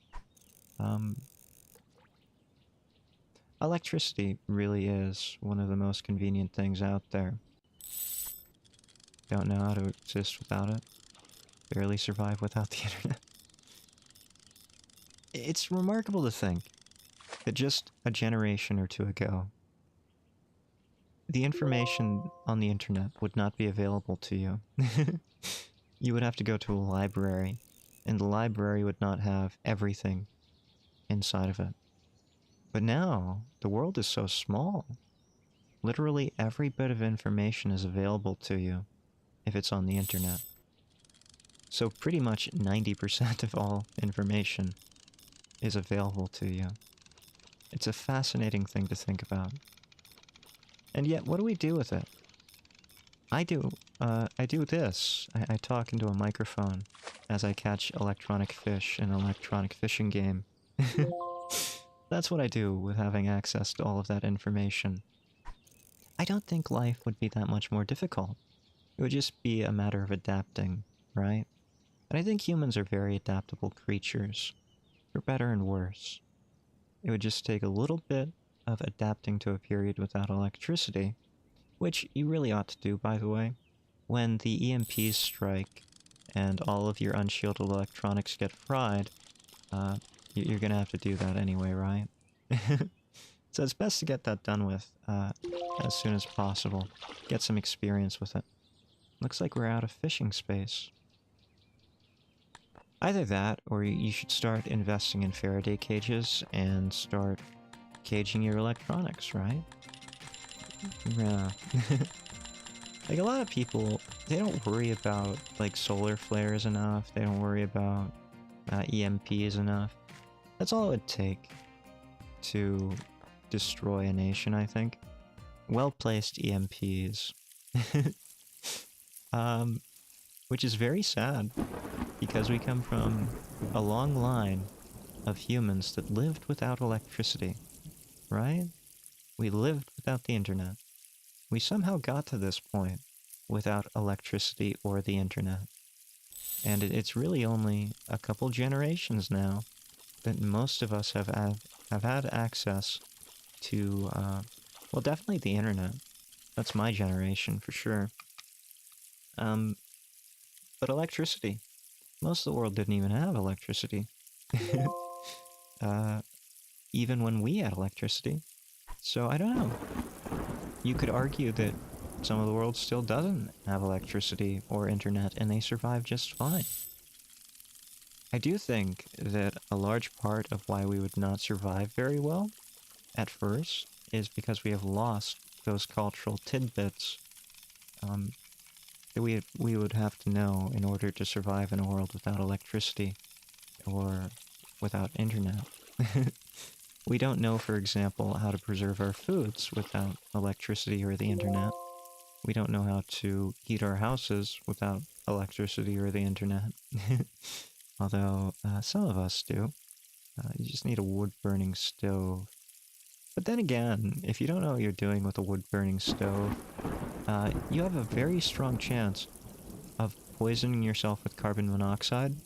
Electricity really is one of the most convenient things out there. Don't know how to exist without it. Barely survive without the internet. It's remarkable to think that just a generation or two ago, the information on the internet would not be available to you. You would have to go to a library, and the library would not have everything inside of it. But now, the world is so small. Literally every bit of information is available to you if it's on the internet. So pretty much 90% of all information is available to you. It's a fascinating thing to think about. And yet, what do we do with it? I do this. I talk into a microphone as I catch electronic fish in an electronic fishing game. That's what I do with having access to all of that information. I don't think life would be that much more difficult. It would just be a matter of adapting, right? And I think humans are very adaptable creatures, for better and worse. It would just take a little bit of adapting to a period without electricity, which you really ought to do, by the way. When the EMPs strike and all of your unshielded electronics get fried, you're gonna have to do that anyway, right? So it's best to get that done with as soon as possible. Get some experience with it. Looks like we're out of fishing space. Either that, or you should start investing in Faraday cages and start caging your electronics, right? Yeah. Like, a lot of people, they don't worry about, like, solar flares enough. They don't worry about EMPs enough. That's all it would take to destroy a nation, I think. Well-placed EMPs. Which is very sad, because we come from a long line of humans that lived without electricity, right? We lived without the internet. We somehow got to this point without electricity or the internet. And it's really only a couple generations now that most of us have had access to, well, definitely the internet. That's my generation, for sure. But electricity. Most of the world didn't even have electricity. Even when we had electricity. So, I don't know. You could argue that some of the world still doesn't have electricity or internet, and they survive just fine. I do think that a large part of why we would not survive very well at first is because we have lost those cultural tidbits that we would have to know in order to survive in a world without electricity or without internet. We don't know, for example, how to preserve our foods without electricity or the internet. We don't know how to heat our houses without electricity or the internet. Although, some of us do. You just need a wood-burning stove. But then again, if you don't know what you're doing with a wood-burning stove, you have a very strong chance of poisoning yourself with carbon monoxide.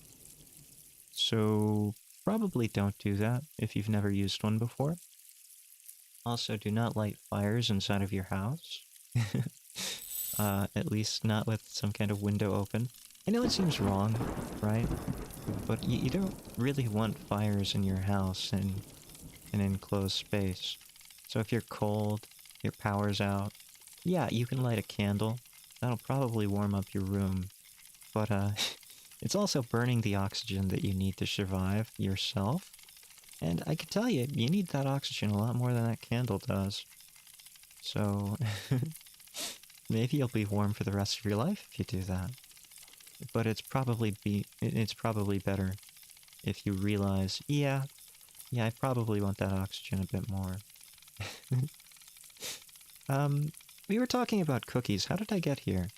So, probably don't do that if you've never used one before. Also, do not light fires inside of your house. At least not with some kind of window open. I know it seems wrong, right? But you don't really want fires in your house in an enclosed space. So if you're cold, your power's out, yeah, you can light a candle. That'll probably warm up your room. But, it's also burning the oxygen that you need to survive yourself. And I can tell you, you need that oxygen a lot more than that candle does. So, maybe you'll be warm for the rest of your life if you do that. But it's probably better if you realize, yeah, I probably want that oxygen a bit more. We were talking about cookies. How did I get here?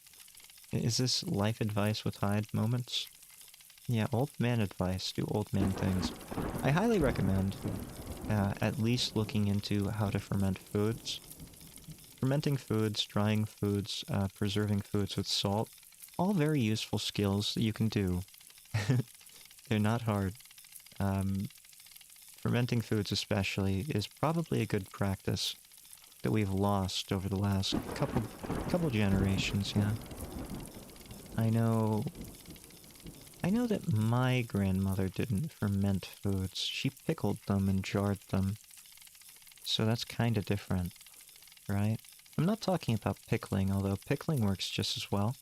Is this life advice with Hyde moments? Yeah, old man advice. Do old man things. I highly recommend at least looking into how to ferment foods. Fermenting foods, drying foods, preserving foods with salt. All very useful skills that you can do. They're not hard. Fermenting foods especially is probably a good practice that we've lost over the last couple generations, yeah. I know that my grandmother didn't ferment foods. She pickled them and jarred them. So that's kind of different, right? I'm not talking about pickling, although pickling works just as well.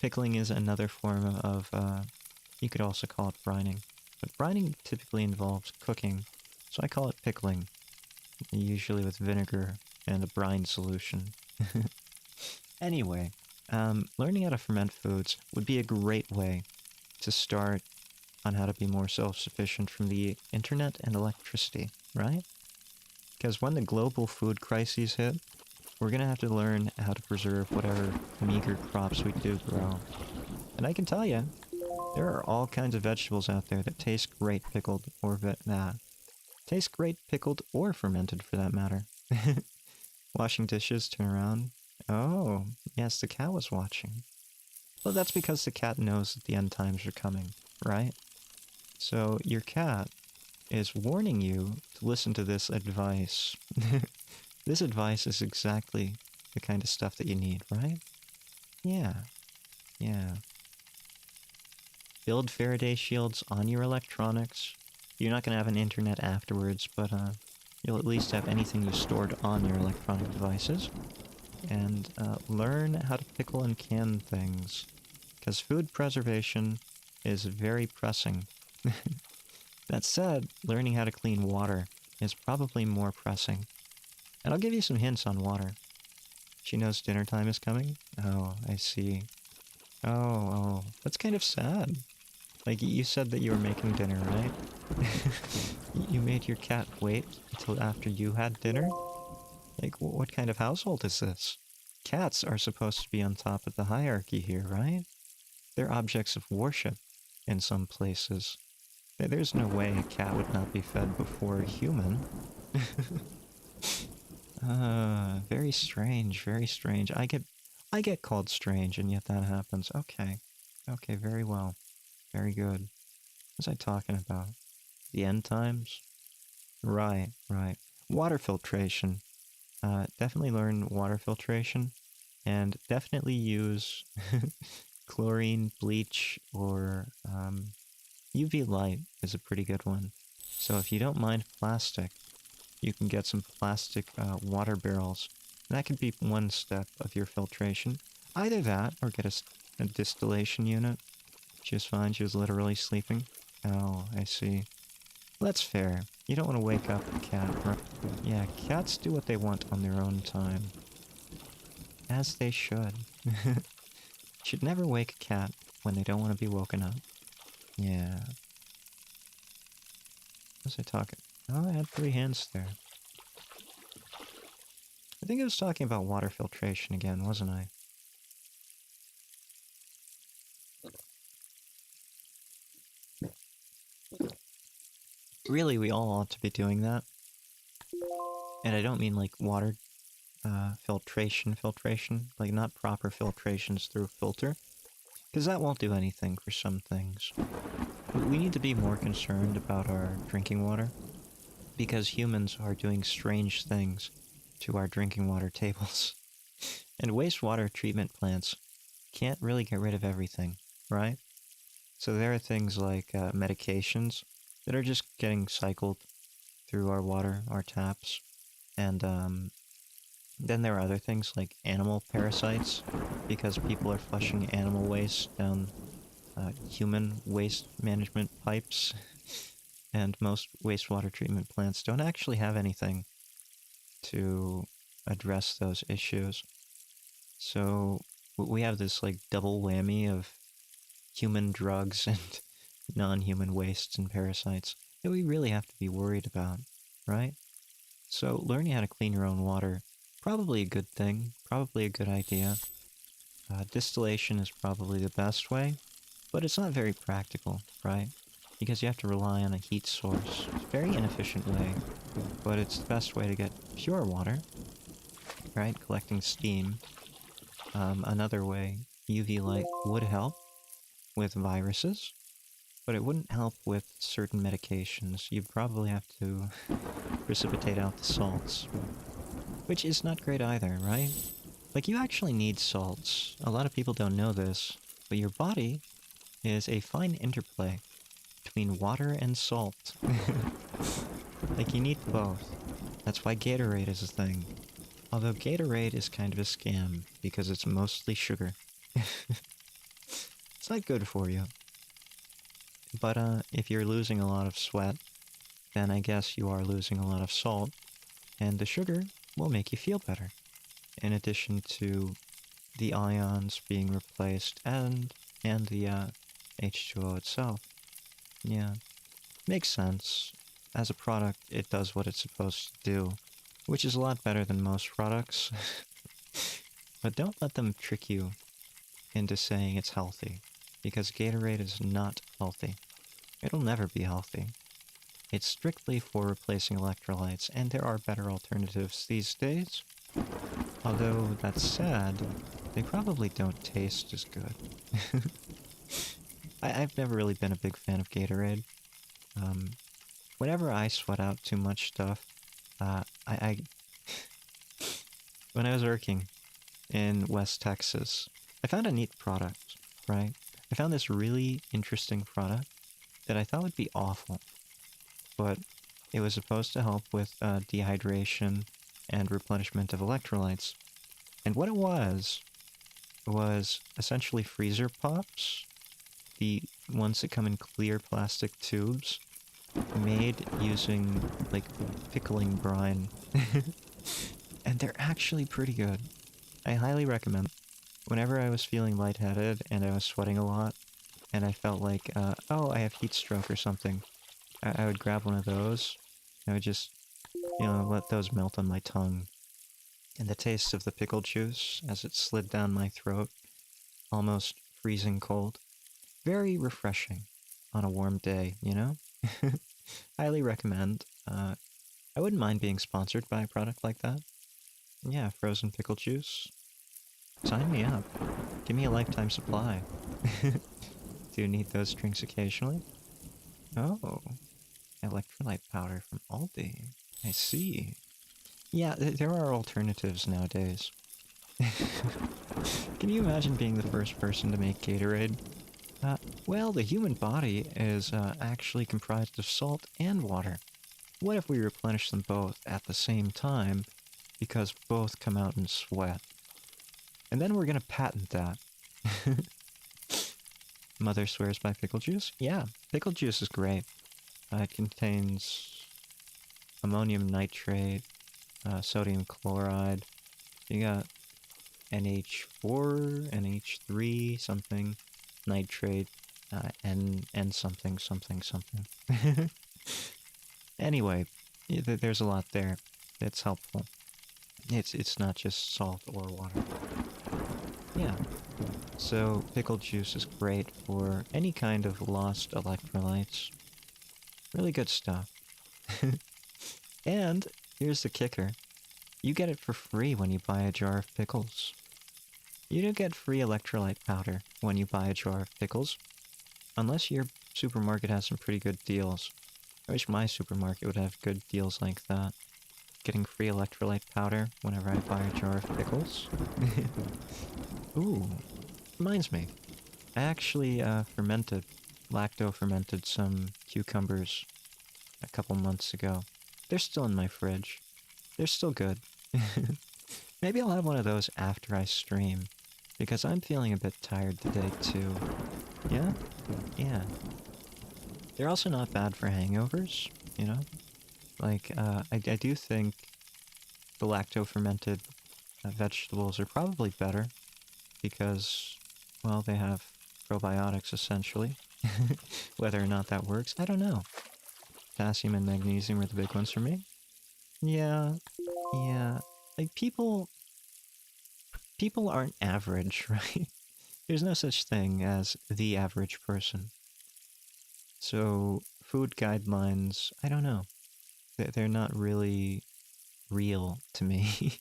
Pickling is another form of, you could also call it brining. But brining typically involves cooking, so I call it pickling. Usually with vinegar and a brine solution. Anyway, learning how to ferment foods would be a great way to start on how to be more self-sufficient from the internet and electricity, right? Because when the global food crises hit, we're gonna have to learn how to preserve whatever meager crops we do grow. And I can tell you, there are all kinds of vegetables out there that taste great pickled or taste great pickled or fermented for that matter. Washing dishes, turn around. Oh, yes, the cat was watching. Well, that's because the cat knows that the end times are coming, right? So your cat is warning you to listen to this advice. This advice is exactly the kind of stuff that you need, right? Yeah. Build Faraday shields on your electronics. You're not going to have an internet afterwards, but you'll at least have anything you stored on your electronic devices. And learn how to pickle and can things. Because food preservation is very pressing. That said, learning how to clean water is probably more pressing. And I'll give you some hints on water. She knows dinner time is coming? Oh, I see. Oh, that's kind of sad. Like, you said that you were making dinner, right? You made your cat wait until after you had dinner? Like, what kind of household is this? Cats are supposed to be on top of the hierarchy here, right? They're objects of worship in some places. There's no way a cat would not be fed before a human. Very strange, very strange. I get called strange, and yet that happens. Okay. Okay, very well. Very good. What was I talking about? The end times? Right, right. Water filtration. Definitely learn water filtration, and definitely use chlorine, bleach, or UV light is a pretty good one. So if you don't mind plastic, you can get some plastic water barrels. And that could be one step of your filtration. Either that, or get a distillation unit. She was fine, she was literally sleeping. Oh, I see. Well, that's fair. You don't want to wake up the cat, right? Yeah, cats do what they want on their own time. As they should. Should never wake a cat when they don't want to be woken up. Yeah. What was I talking? Oh, I had 3 hands there. I think I was talking about water filtration again, wasn't I? Really, we all ought to be doing that. And I don't mean like water filtration, like not proper filtrations through a filter, because that won't do anything for some things. We need to be more concerned about our drinking water, because humans are doing strange things to our drinking water tables. And wastewater treatment plants can't really get rid of everything, right? So there are things like medications that are just getting cycled through our water, our taps, and then there are other things like animal parasites, because people are flushing animal waste down human waste management pipes, and most wastewater treatment plants don't actually have anything to address those issues. So we have this like double whammy of human drugs and non-human wastes and parasites that we really have to be worried about, right? So learning how to clean your own water, probably a good thing, probably a good idea. Distillation is probably the best way, but it's not very practical, right? Because you have to rely on a heat source. It's a very inefficient way, but it's the best way to get pure water, right? Collecting steam. Another way, UV light would help with viruses, but it wouldn't help with certain medications. You'd probably have to precipitate out the salts, which is not great either, right? Like, you actually need salts. A lot of people don't know this, but your body is a fine interplay between water and salt. Like, you need both. That's why Gatorade is a thing. Although Gatorade is kind of a scam, because it's mostly sugar. It's not good for you. But if you're losing a lot of sweat, then I guess you are losing a lot of salt, and the sugar will make you feel better. In addition to the ions being replaced and the H2O itself. Yeah, makes sense. As a product, it does what it's supposed to do, which is a lot better than most products. But don't let them trick you into saying it's healthy, because Gatorade is not healthy. It'll never be healthy. It's strictly for replacing electrolytes, and there are better alternatives these days. Although, that's sad, they probably don't taste as good. I've never really been a big fan of Gatorade. Whenever I sweat out too much stuff, I when I was working in West Texas, I found a neat product, right? I found this really interesting product that I thought would be awful, but it was supposed to help with dehydration and replenishment of electrolytes. And what it was essentially freezer pops, the ones that come in clear plastic tubes, made using, like, pickling brine. And they're actually pretty good. I highly recommend. Whenever I was feeling lightheaded and I was sweating a lot, and I felt like, oh, I have heat stroke or something, I would grab one of those. I would just, let those melt on my tongue. And the taste of the pickle juice as it slid down my throat, almost freezing cold. Very refreshing on a warm day, you know? Highly recommend. I wouldn't mind being sponsored by a product like that. Yeah, frozen pickle juice. Sign me up. Give me a lifetime supply. Do you need those drinks occasionally? Oh, electrolyte powder from Aldi. I see. Yeah, there are alternatives nowadays. Can you imagine being the first person to make Gatorade? Well, the human body is actually comprised of salt and water. What if we replenish them both at the same time, because both come out in sweat? And then we're gonna patent that. Mother swears by pickle juice? Yeah, pickle juice is great. It contains ammonium nitrate, sodium chloride. You got NH4, NH3, something, nitrate, N something, something, something. Anyway, there's a lot there that's helpful. It's not just salt or water. Yeah. So pickle juice is great for any kind of lost electrolytes. Really good stuff. And here's the kicker. You get it for free when you buy a jar of pickles. You do get free electrolyte powder when you buy a jar of pickles. Unless your supermarket has some pretty good deals. I wish my supermarket would have good deals like that. Getting free electrolyte powder whenever I buy a jar of pickles. Ooh, reminds me. I actually lacto-fermented some cucumbers a couple months ago. They're still in my fridge. They're still good. Maybe I'll have one of those after I stream, because I'm feeling a bit tired today too. Yeah? Yeah. They're also not bad for hangovers, you know? Like, I do think the lacto-fermented vegetables are probably better, because, well, they have probiotics, essentially. Whether or not that works, I don't know. Potassium and magnesium are the big ones for me. Yeah, yeah. Like, people aren't average, right? There's no such thing as the average person. So, food guidelines, I don't know. They're not really real to me.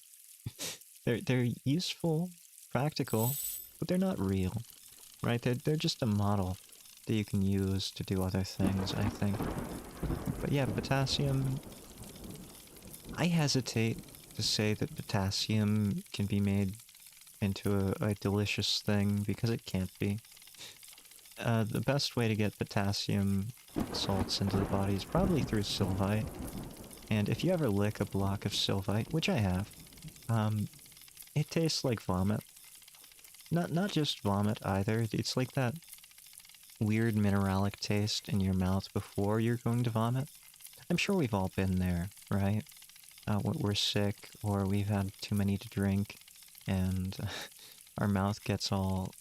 They're useful, practical, but they're not real, right? They're just a model that you can use to do other things, I think. But yeah, potassium... I hesitate to say that potassium can be made into a delicious thing, because it can't be. The best way to get potassium salts into the body is probably through sylvite. And if you ever lick a block of sylvite, which I have, it tastes like vomit. Not just vomit either, it's like that weird mineralic taste in your mouth before you're going to vomit. I'm sure we've all been there, right? We're sick, or we've had too many to drink, and our mouth gets all...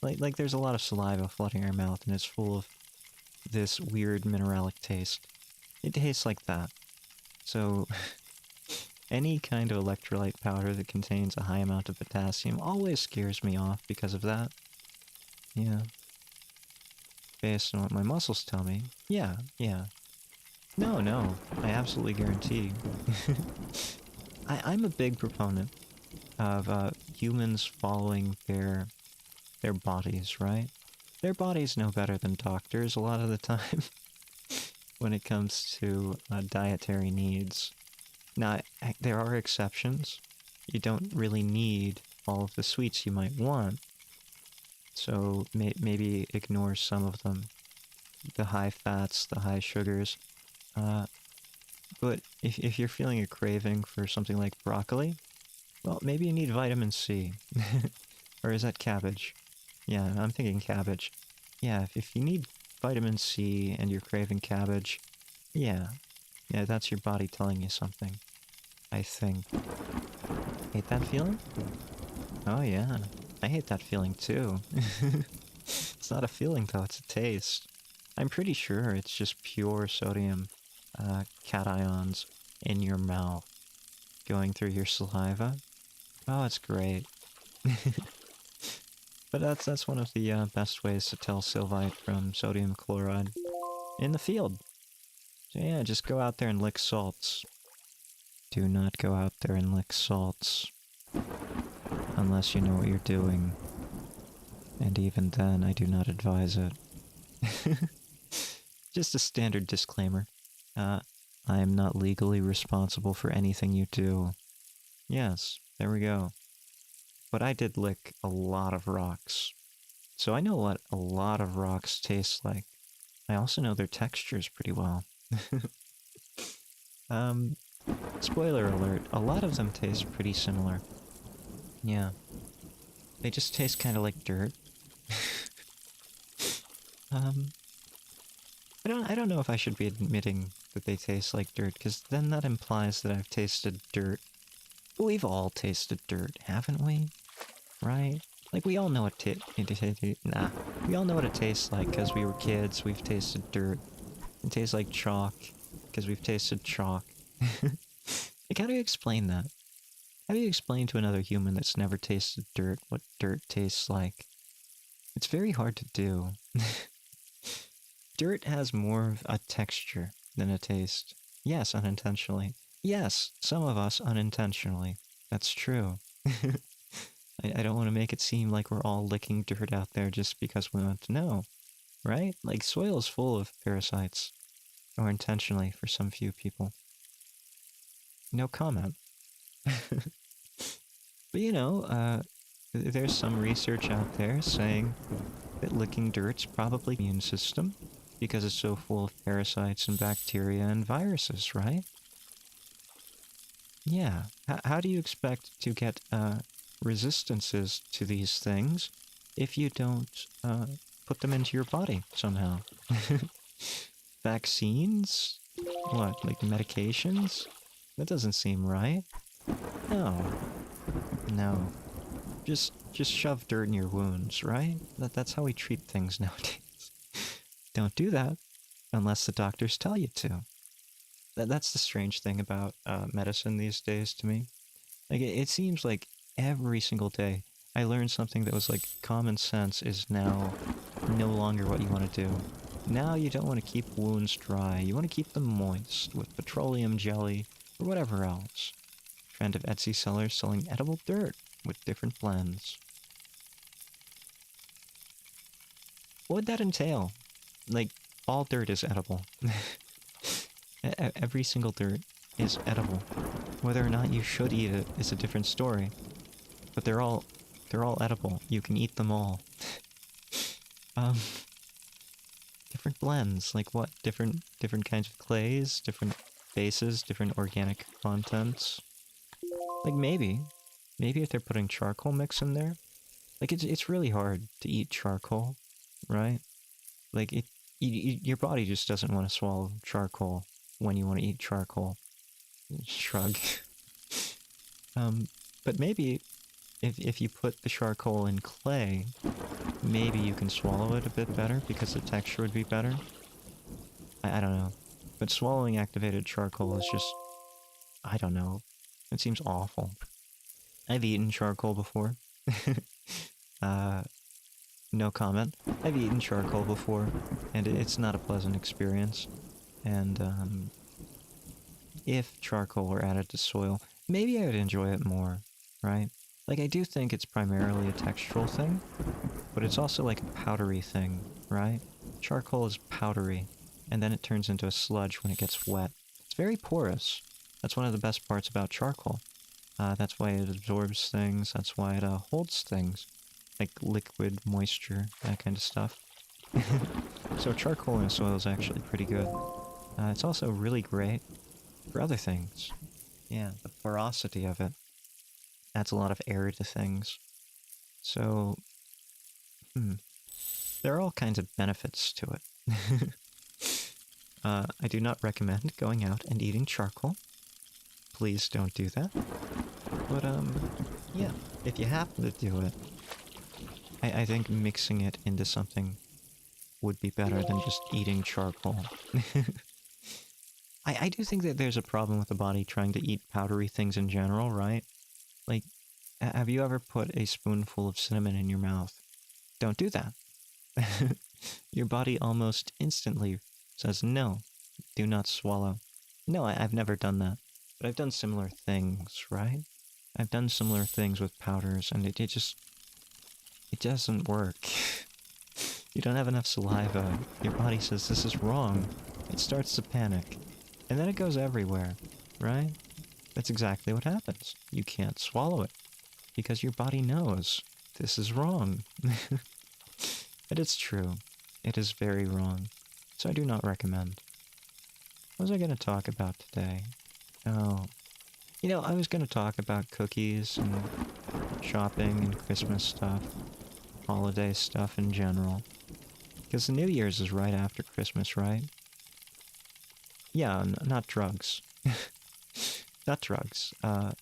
Like there's a lot of saliva flooding our mouth, and it's full of this weird mineralic taste. It tastes like that. So, any kind of electrolyte powder that contains a high amount of potassium always scares me off because of that. Yeah. Based on what my muscles tell me. Yeah, yeah. No, I absolutely guarantee. I'm a big proponent of humans following their bodies, right? Their bodies know better than doctors a lot of the time when it comes to dietary needs. Now, there are exceptions. You don't really need all of the sweets you might want, so maybe ignore some of them. The high fats, the high sugars. But if you're feeling a craving for something like broccoli, well, maybe you need vitamin C. Or is that cabbage? Yeah, I'm thinking cabbage. Yeah, if you need vitamin C and you're craving cabbage, yeah, that's your body telling you something. I think. Hate that feeling? Oh yeah, I hate that feeling too. It's not a feeling though, it's a taste. I'm pretty sure it's just pure sodium cations in your mouth going through your saliva. Oh, it's great. But that's one of the best ways to tell sylvite from sodium chloride in the field. So yeah, just go out there and lick salts. Do not go out there and lick salts unless you know what you're doing. And even then, I do not advise it. Just a standard disclaimer. I am not legally responsible for anything you do. Yes, there we go. But I did lick a lot of rocks. So I know what a lot of rocks taste like. I also know their textures pretty well. um, Spoiler alert, a lot of them taste pretty similar. Yeah. They just taste kind of like dirt. um, I don't know if I should be admitting that they taste like dirt, because then that implies that I've tasted dirt. We've all tasted dirt, haven't we? Right? Like, we all know what we all know what it tastes like, because we were kids, we've tasted dirt. It tastes like chalk, because we've tasted chalk. Like, how do you explain that? How do you explain to another human that's never tasted dirt what dirt tastes like? It's very hard to do. Dirt has more of a texture than a taste. Yes, unintentionally. Yes, some of us unintentionally. That's true. I don't want to make it seem like we're all licking dirt out there just because we want to know, right? Like, soil is full of parasites. Or intentionally for some few people. No comment. But you know, there's some research out there saying that licking dirt's probably the immune system because it's so full of parasites and bacteria and viruses, right? Yeah. How do you expect to get resistances to these things if you don't put them into your body somehow? Vaccines? What, like medications? That doesn't seem right. No. No. Just shove dirt in your wounds, right? That's how we treat things nowadays. Don't do that unless the doctors tell you to. That's the strange thing about medicine these days to me. Like, it seems like every single day I learn something that was like common sense is now no longer what you want to do. Now you don't want to keep wounds dry. You want to keep them moist with petroleum jelly or whatever else. Trend of Etsy sellers selling edible dirt with different blends. What would that entail? Like, all dirt is edible. Every single dirt is edible. Whether or not you should eat it is a different story. But they're all edible. You can eat them all. um, Different blends, like what? Different kinds of clays, different bases, different organic contents. Like maybe if they're putting charcoal mix in there, like it's really hard to eat charcoal, right? Like your body just doesn't want to swallow charcoal when you want to eat charcoal. Shrug. But maybe if you put the charcoal in clay, maybe you can swallow it a bit better because the texture would be better. I don't know. But swallowing activated charcoal is just, I don't know. It seems awful. I've eaten charcoal before. uh, no comment. I've eaten charcoal before, and it's not a pleasant experience. And if charcoal were added to soil, maybe I would enjoy it more, right? Like, I do think it's primarily a textural thing, but it's also like a powdery thing, right? Charcoal is powdery, and then it turns into a sludge when it gets wet. It's very porous. That's one of the best parts about charcoal. That's why it absorbs things, that's why it holds things. Like liquid, moisture, that kind of stuff. So charcoal in soil is actually pretty good. It's also really great for other things. Yeah, the porosity of it adds a lot of air to things. So, there are all kinds of benefits to it. I do not recommend going out and eating charcoal. please don't do that. But, yeah, if you happen to do it, I think mixing it into something would be better than just eating charcoal. I do think that there's a problem with the body trying to eat powdery things in general, right? Like, have you ever put a spoonful of cinnamon in your mouth? Don't do that. Your body almost instantly says, no, do not swallow. No, I've never done that. But I've done similar things, right? I've done similar things with powders, and it doesn't work. You don't have enough saliva. Your body says, this is wrong. It starts to panic. And then it goes everywhere, right? That's exactly what happens. You can't swallow it. Because your body knows this is wrong. And it's true. It is very wrong. So I do not recommend. What was I going to talk about today? Oh. You know, I was going to talk about cookies and shopping and Christmas stuff. Holiday stuff in general. Because the New Year's is right after Christmas, right? Yeah, not drugs. Not drugs. I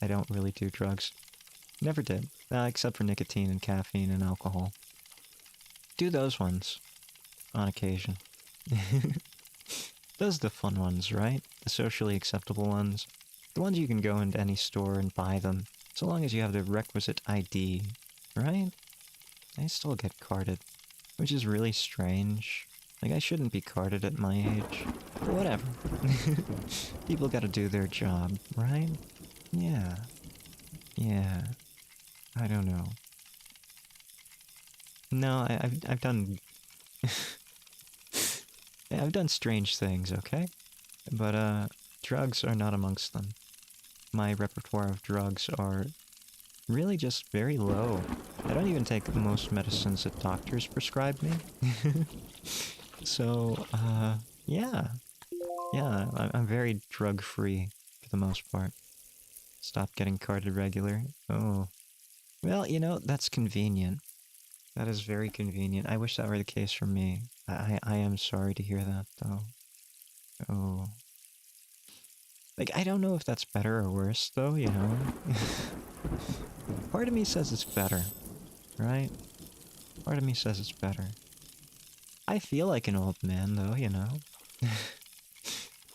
don't really do drugs. Never did. Except for nicotine and caffeine and alcohol. Do those ones. On occasion. Those are the fun ones, right? The socially acceptable ones. The ones you can go into any store and buy them. So long as you have the requisite ID. Right? I still get carded. Which is really strange. Like, I shouldn't be carded at my age. But whatever. People gotta do their job, right? Yeah. Yeah. I don't know. No, I've done... Yeah, I've done strange things, okay? But, drugs are not amongst them. My repertoire of drugs are really just very low. I don't even take most medicines that doctors prescribe me. So, yeah. Yeah, I'm very drug-free for the most part. Stop getting carded regular. Oh. Well, you know, that's convenient. That is very convenient. I wish that were the case for me. I am sorry to hear that, though. Oh. Like, I don't know if that's better or worse, though, you know? Part of me says it's better, right? Part of me says it's better. I feel like an old man, though, you know?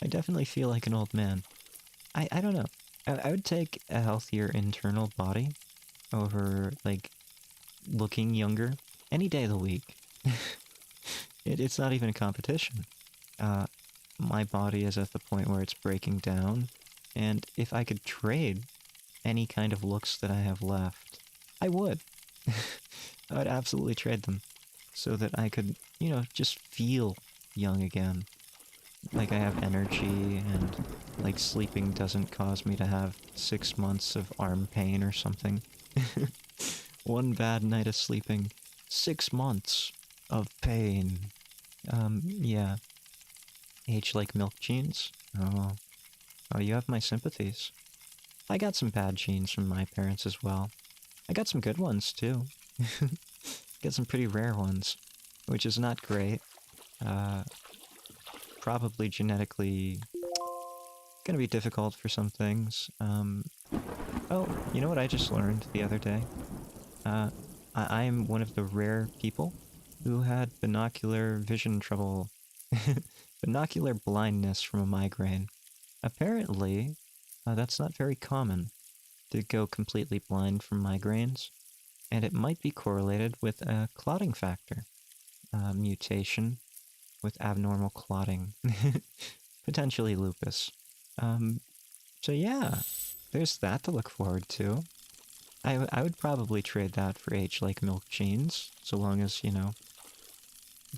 I definitely feel like an old man. I don't know. I would take a healthier internal body over, like, looking younger any day of the week. It's not even a competition. My body is at the point where it's breaking down, and if I could trade any kind of looks that I have left, I would. I would absolutely trade them, so that I could, you know, just feel young again. Like I have energy, and like sleeping doesn't cause me to have 6 months of arm pain or something. One bad night of sleeping, 6 months of pain. Yeah. Age like milk genes? Oh. Oh, you have my sympathies. I got some bad genes from my parents as well. I got some good ones, too. Got some pretty rare ones, which is not great. Probably genetically gonna be difficult for some things. Oh, you know what I just learned the other day? I'm one of the rare people who had binocular vision trouble. Binocular blindness from a migraine. Apparently, that's not very common to go completely blind from migraines, and it might be correlated with a clotting factor mutation with abnormal clotting. Potentially lupus. So yeah, there's that to look forward to. I would probably trade that for age like milk genes, so long as, you know,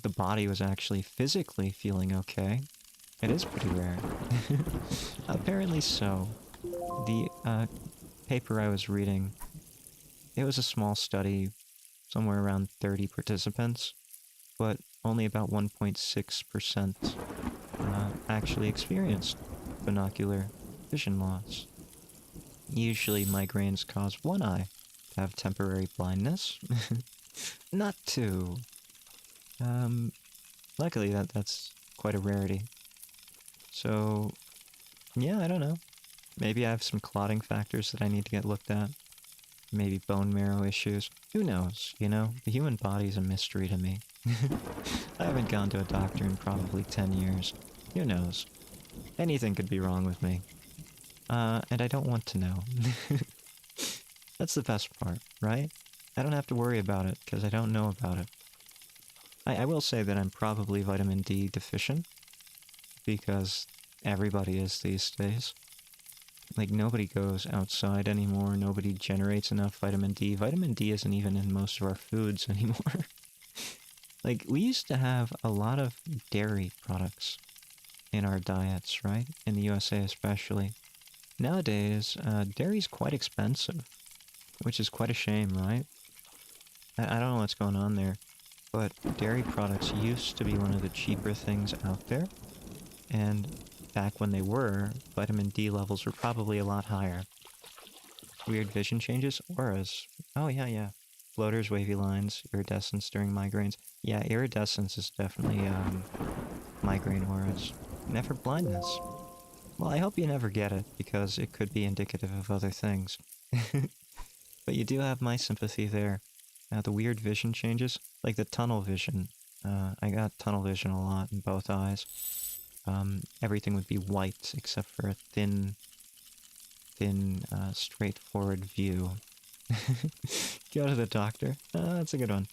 the body was actually physically feeling okay. It is pretty rare. Apparently so. The paper I was reading, it was a small study, somewhere around 30 participants, but only about 1.6% actually experienced binocular vision loss. Usually migraines cause one eye to have temporary blindness. Not two. Luckily that's quite a rarity. So, yeah, I don't know. Maybe I have some clotting factors that I need to get looked at. Maybe bone marrow issues. Who knows, you know? The human body is a mystery to me. I haven't gone to a doctor in probably 10 years. Who knows? Anything could be wrong with me. And I don't want to know. That's the best part, right? I don't have to worry about it, because I don't know about it. I will say that I'm probably vitamin D deficient, because everybody is these days. Like, nobody goes outside anymore, nobody generates enough vitamin D. Vitamin D isn't even in most of our foods anymore. Like, we used to have a lot of dairy products in our diets, right? In the USA especially. Nowadays, dairy's quite expensive, which is quite a shame, right? I don't know what's going on there, but dairy products used to be one of the cheaper things out there, and back when they were, vitamin D levels were probably a lot higher. Weird vision changes? Auras. Oh, yeah, yeah. Floaters, wavy lines, iridescence during migraines. Yeah, iridescence is definitely, migraine auras. Never blindness. Well, I hope you never get it, because it could be indicative of other things. But you do have my sympathy there. The weird vision changes, like the tunnel vision. I got tunnel vision a lot in both eyes. Everything would be white except for a thin, straightforward view. Go to the doctor. That's a good one.